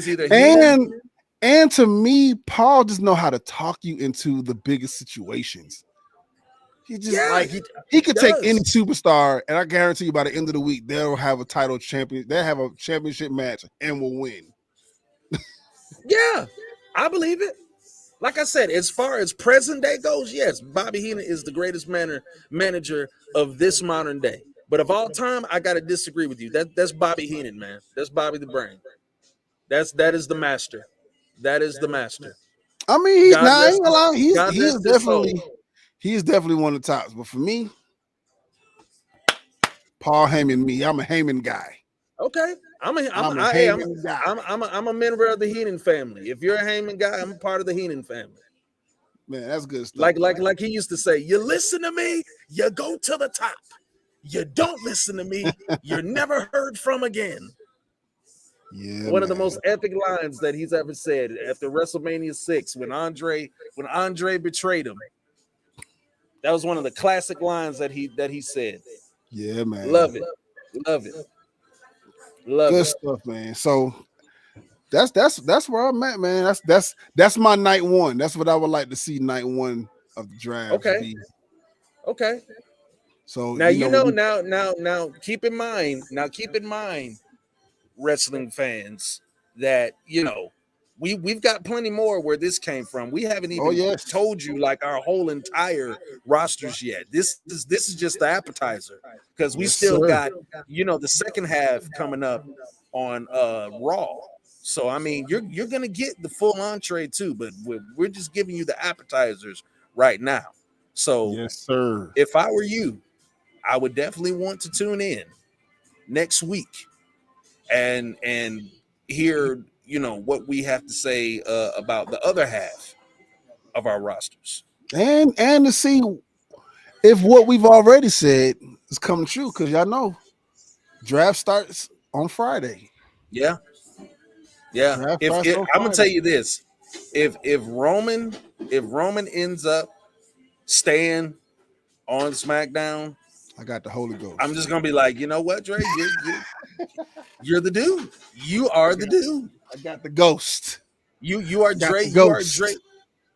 either Heenan. And to me, Paul just know how to talk you into the biggest situations. He just he could take any superstar, and I guarantee you by the end of the week they'll have a title champion. They'll have a championship match and will win. Yeah, I believe it. Like I said, as far as present day goes, yes, Bobby Heenan is the greatest manager of this modern day. But of all time, I gotta disagree with you. That's Bobby Heenan, man. That's Bobby the Brain. That is the master. That is the master. I mean, God I rest ain't gonna lie. God He is rest his soul. definitely one of the tops. But for me, Paul Heyman, I'm a Heyman guy. Okay, I'm a Heyman guy. I'm a member of the Heenan family. If you're a Heyman guy, I'm part of the Heenan family. Man, that's good stuff. Like he used to say, you listen to me, you go to the top. You don't listen to me, you're never heard from again. Yeah, One of the man. most epic lines that he's ever said after WrestleMania 6 when Andre betrayed him. That was one of the classic lines that he said. Yeah, man. Love it. Love it. Love Good it. stuff, man. So that's where I'm at, man. That's my night one. That's what I would like to see night one of the draft Okay. be. Okay. So Now keep in mind, wrestling fans, that we've got plenty more where this came from. We haven't oh even yes, told you like our whole entire rosters yet. This is just the appetizer, because we yes, still sir. got the second half coming up on Raw. So I mean, you're gonna get the full entree too, but we're just giving you the appetizers right now. So Yes, sir. if I were you, I would definitely want to tune in next week and hear what we have to say about the other half of our rosters. And to see if what we've already said is coming true, because y'all know draft starts on Friday. Yeah, yeah. Draft If starts it, on I'm gonna tell Friday. you this, if Roman ends up staying on SmackDown, I got the Holy I'm Ghost. just gonna be like, you know what, Dre, you're the dude. You are the dude. I got the ghost. You are I got Dre. the You are Dre. ghost.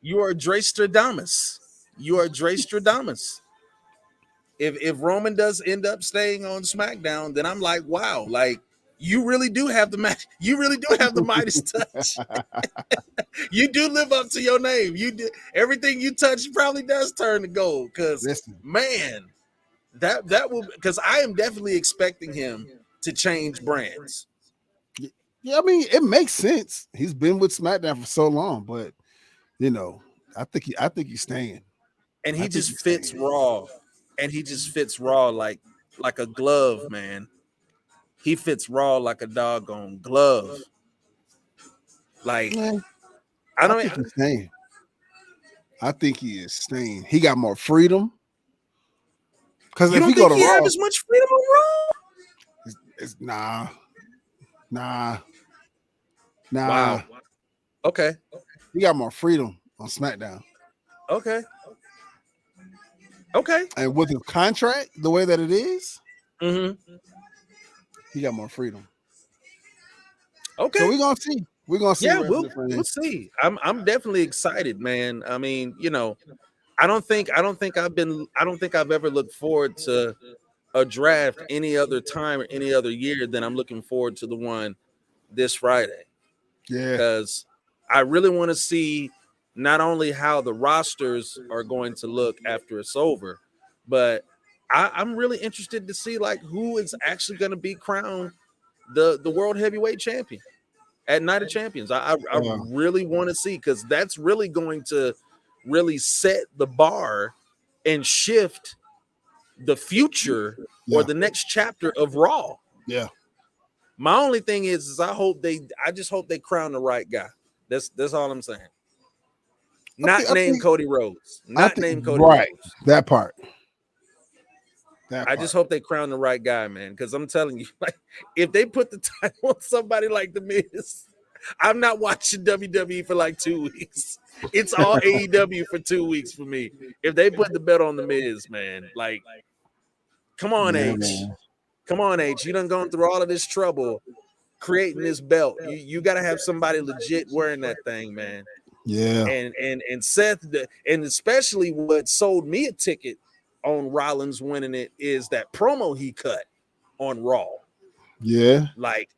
You are Dre Stradamus. You are Dre Stradamus. If Roman does end up staying on SmackDown, then I'm like, wow, like you really do have the match. You really do have the Midas touch. You do live up to your name. You do everything you touch probably does turn to gold. Because Listen, man, that will, because I am definitely expecting him to change brands. yeah, I mean, it makes sense. He's been with SmackDown for so long, but you know, I think he's staying. And I he think just he's fits staying. Raw. And he just fits Raw like a glove, man. He fits Raw like a doggone glove. Like Man, I I don't. think he's staying. I think he is staying. He got more freedom. Because You if don't he go think to he have Raw, as much freedom on Raw? it's nah. Nah. Wow. Okay. He got more freedom on SmackDown. Okay. Okay. And with his contract, the way that it is, Mm-hmm. he got more freedom. So Okay. we're gonna see. We're gonna see Yeah, wrestling we'll fans. see. I'm definitely excited, man. I mean, I don't think I've ever looked forward to a draft any other time or any other year than I'm looking forward to the one this Friday. Yeah. Because I really want to see not only how the rosters are going to look after it's over, but I'm really interested to see like who is actually going to be crowned the World Heavyweight Champion at Night of Champions. I Yeah. really want to see, because that's really going to really set the bar and shift the future or Yeah. the next chapter of Raw. Yeah. My only thing is I just hope they crown the right guy. That's all I'm saying. Not I name think Cody Rhodes. I Not think name Cody right. Rhodes. That part. I just hope they crown the right guy, man. Because I'm telling you, like, if they put the title on somebody like The Miz, I'm not watching WWE for like 2 weeks. It's all AEW for 2 weeks for me. If they put the belt on The Miz, man, like, come on, Yeah, H. man. Come on, H. You done gone through all of this trouble creating this belt. You got to have somebody legit wearing that thing, man. Yeah. And Seth, and especially what sold me a ticket on Rollins winning it is that promo he cut on Raw. Yeah. Like,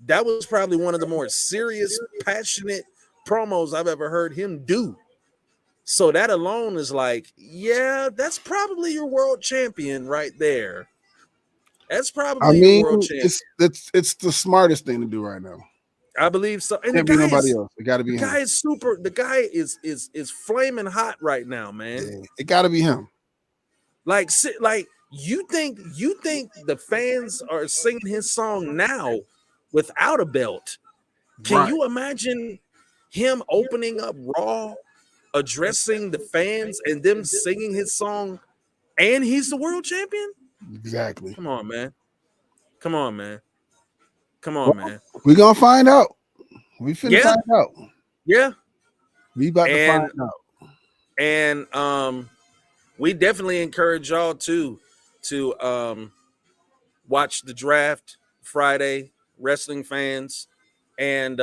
that was probably one of the more serious, passionate promos I've ever heard him do. So that alone is like, yeah, that's probably your world champion right there. That's I probably your mean, world champion. it's the smartest thing to do right now. I believe so. And Can't be nobody else. It got to the be him. guy is super. The guy is flaming hot right now, man. Yeah, it got to be him. Like you think the fans are singing his song now without a belt? Can Right. you imagine him opening up Raw, addressing the fans, and them singing his song, and he's the world champion? Exactly. Come on, man. Come on, man. Come on, Well, man. we gonna find out. We finna Yeah, find out. yeah. We about to find And out. we definitely encourage y'all to watch the draft Friday, wrestling fans, and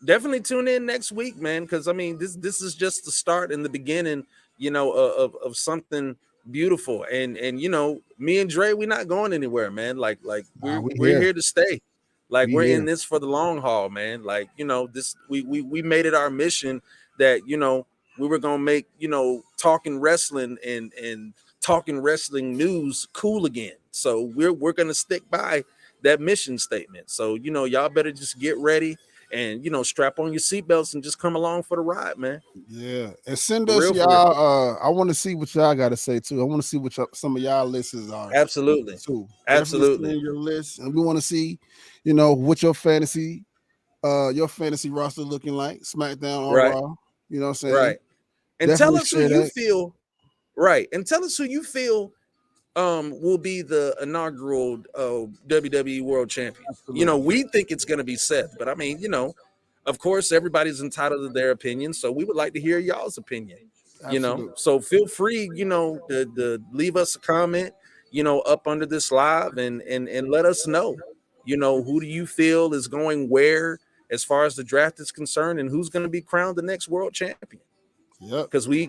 definitely tune in next week, man. Because I mean, this is just the start and the beginning, of something beautiful. And me and Dre, we're not going anywhere, man. Like Nah, we we're here. here to stay. Like We we're in here. this for the long haul, man. Like this we made it our mission that we were gonna make talking wrestling and talking wrestling news cool again. So we're gonna stick by that mission statement. So y'all better just get ready and strap on your seatbelts and just come along for the ride, man. Yeah. And send For us real, for real. y'all. I want to see what y'all got to say too. I want to see what some of y'all lists are Absolutely. too. Definitely Absolutely. send your list, and we want to see, what your fantasy roster looking like. SmackDown or Right. Raw. You know what I'm saying? Right. And tell Definitely us who share you that. feel right. And tell us who you feel will be the inaugural WWE World Champion. Absolutely. We think it's going to be Seth, but I mean, of course, everybody's entitled to their opinion. So we would like to hear y'all's opinion. Absolutely. So feel free, to leave us a comment, up under this live and let us know, who do you feel is going where as far as the draft is concerned, and who's going to be crowned the next world champion. Yep. Because we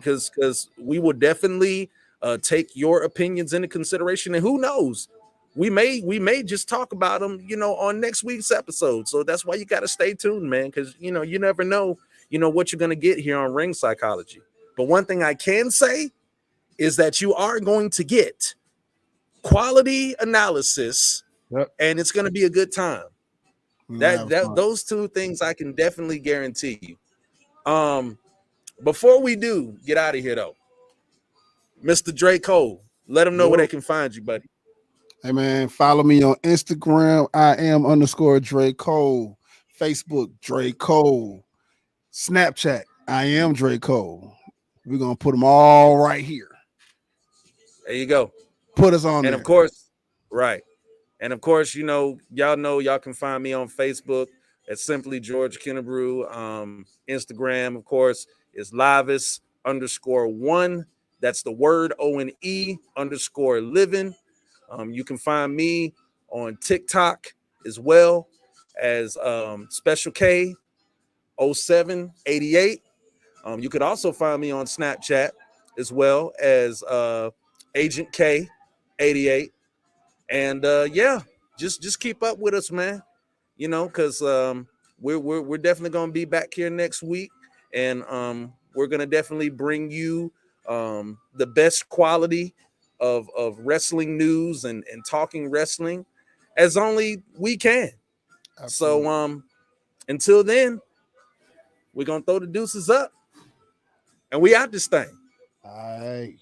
will definitely take your opinions into consideration, and who knows, we may just talk about them on next week's episode. So that's why you got to stay tuned, man, because you never know what you're going to get here on Ring Psychology. But one thing I can say is that you are going to get quality analysis, Yep. and it's going to be a good time. We're gonna that have that fun. those two things I can definitely guarantee you. Before we do get out of here, though, Mr. Dre Cole, let them know where Yo. they can find you, buddy. Hey man, follow me on Instagram. I am _ Dre Cole. Facebook, Dre Cole. Snapchat, I am Dre Cole. We're gonna put them all right here. There you go. Put us on And of there. course, right. And of course, y'all can find me on Facebook at Simply George Kennebrew. Instagram, of course, is Livis_1. That's the word ONE_living. You can find me on TikTok as well as Special K 0788. You could also find me on Snapchat as well as Agent K 88. And yeah, just keep up with us, man. Because we're definitely gonna be back here next week, and we're gonna definitely bring you the best quality of wrestling news and talking wrestling as only we can. So Absolutely. until then, we're gonna throw the deuces up, and we out this thing. All right.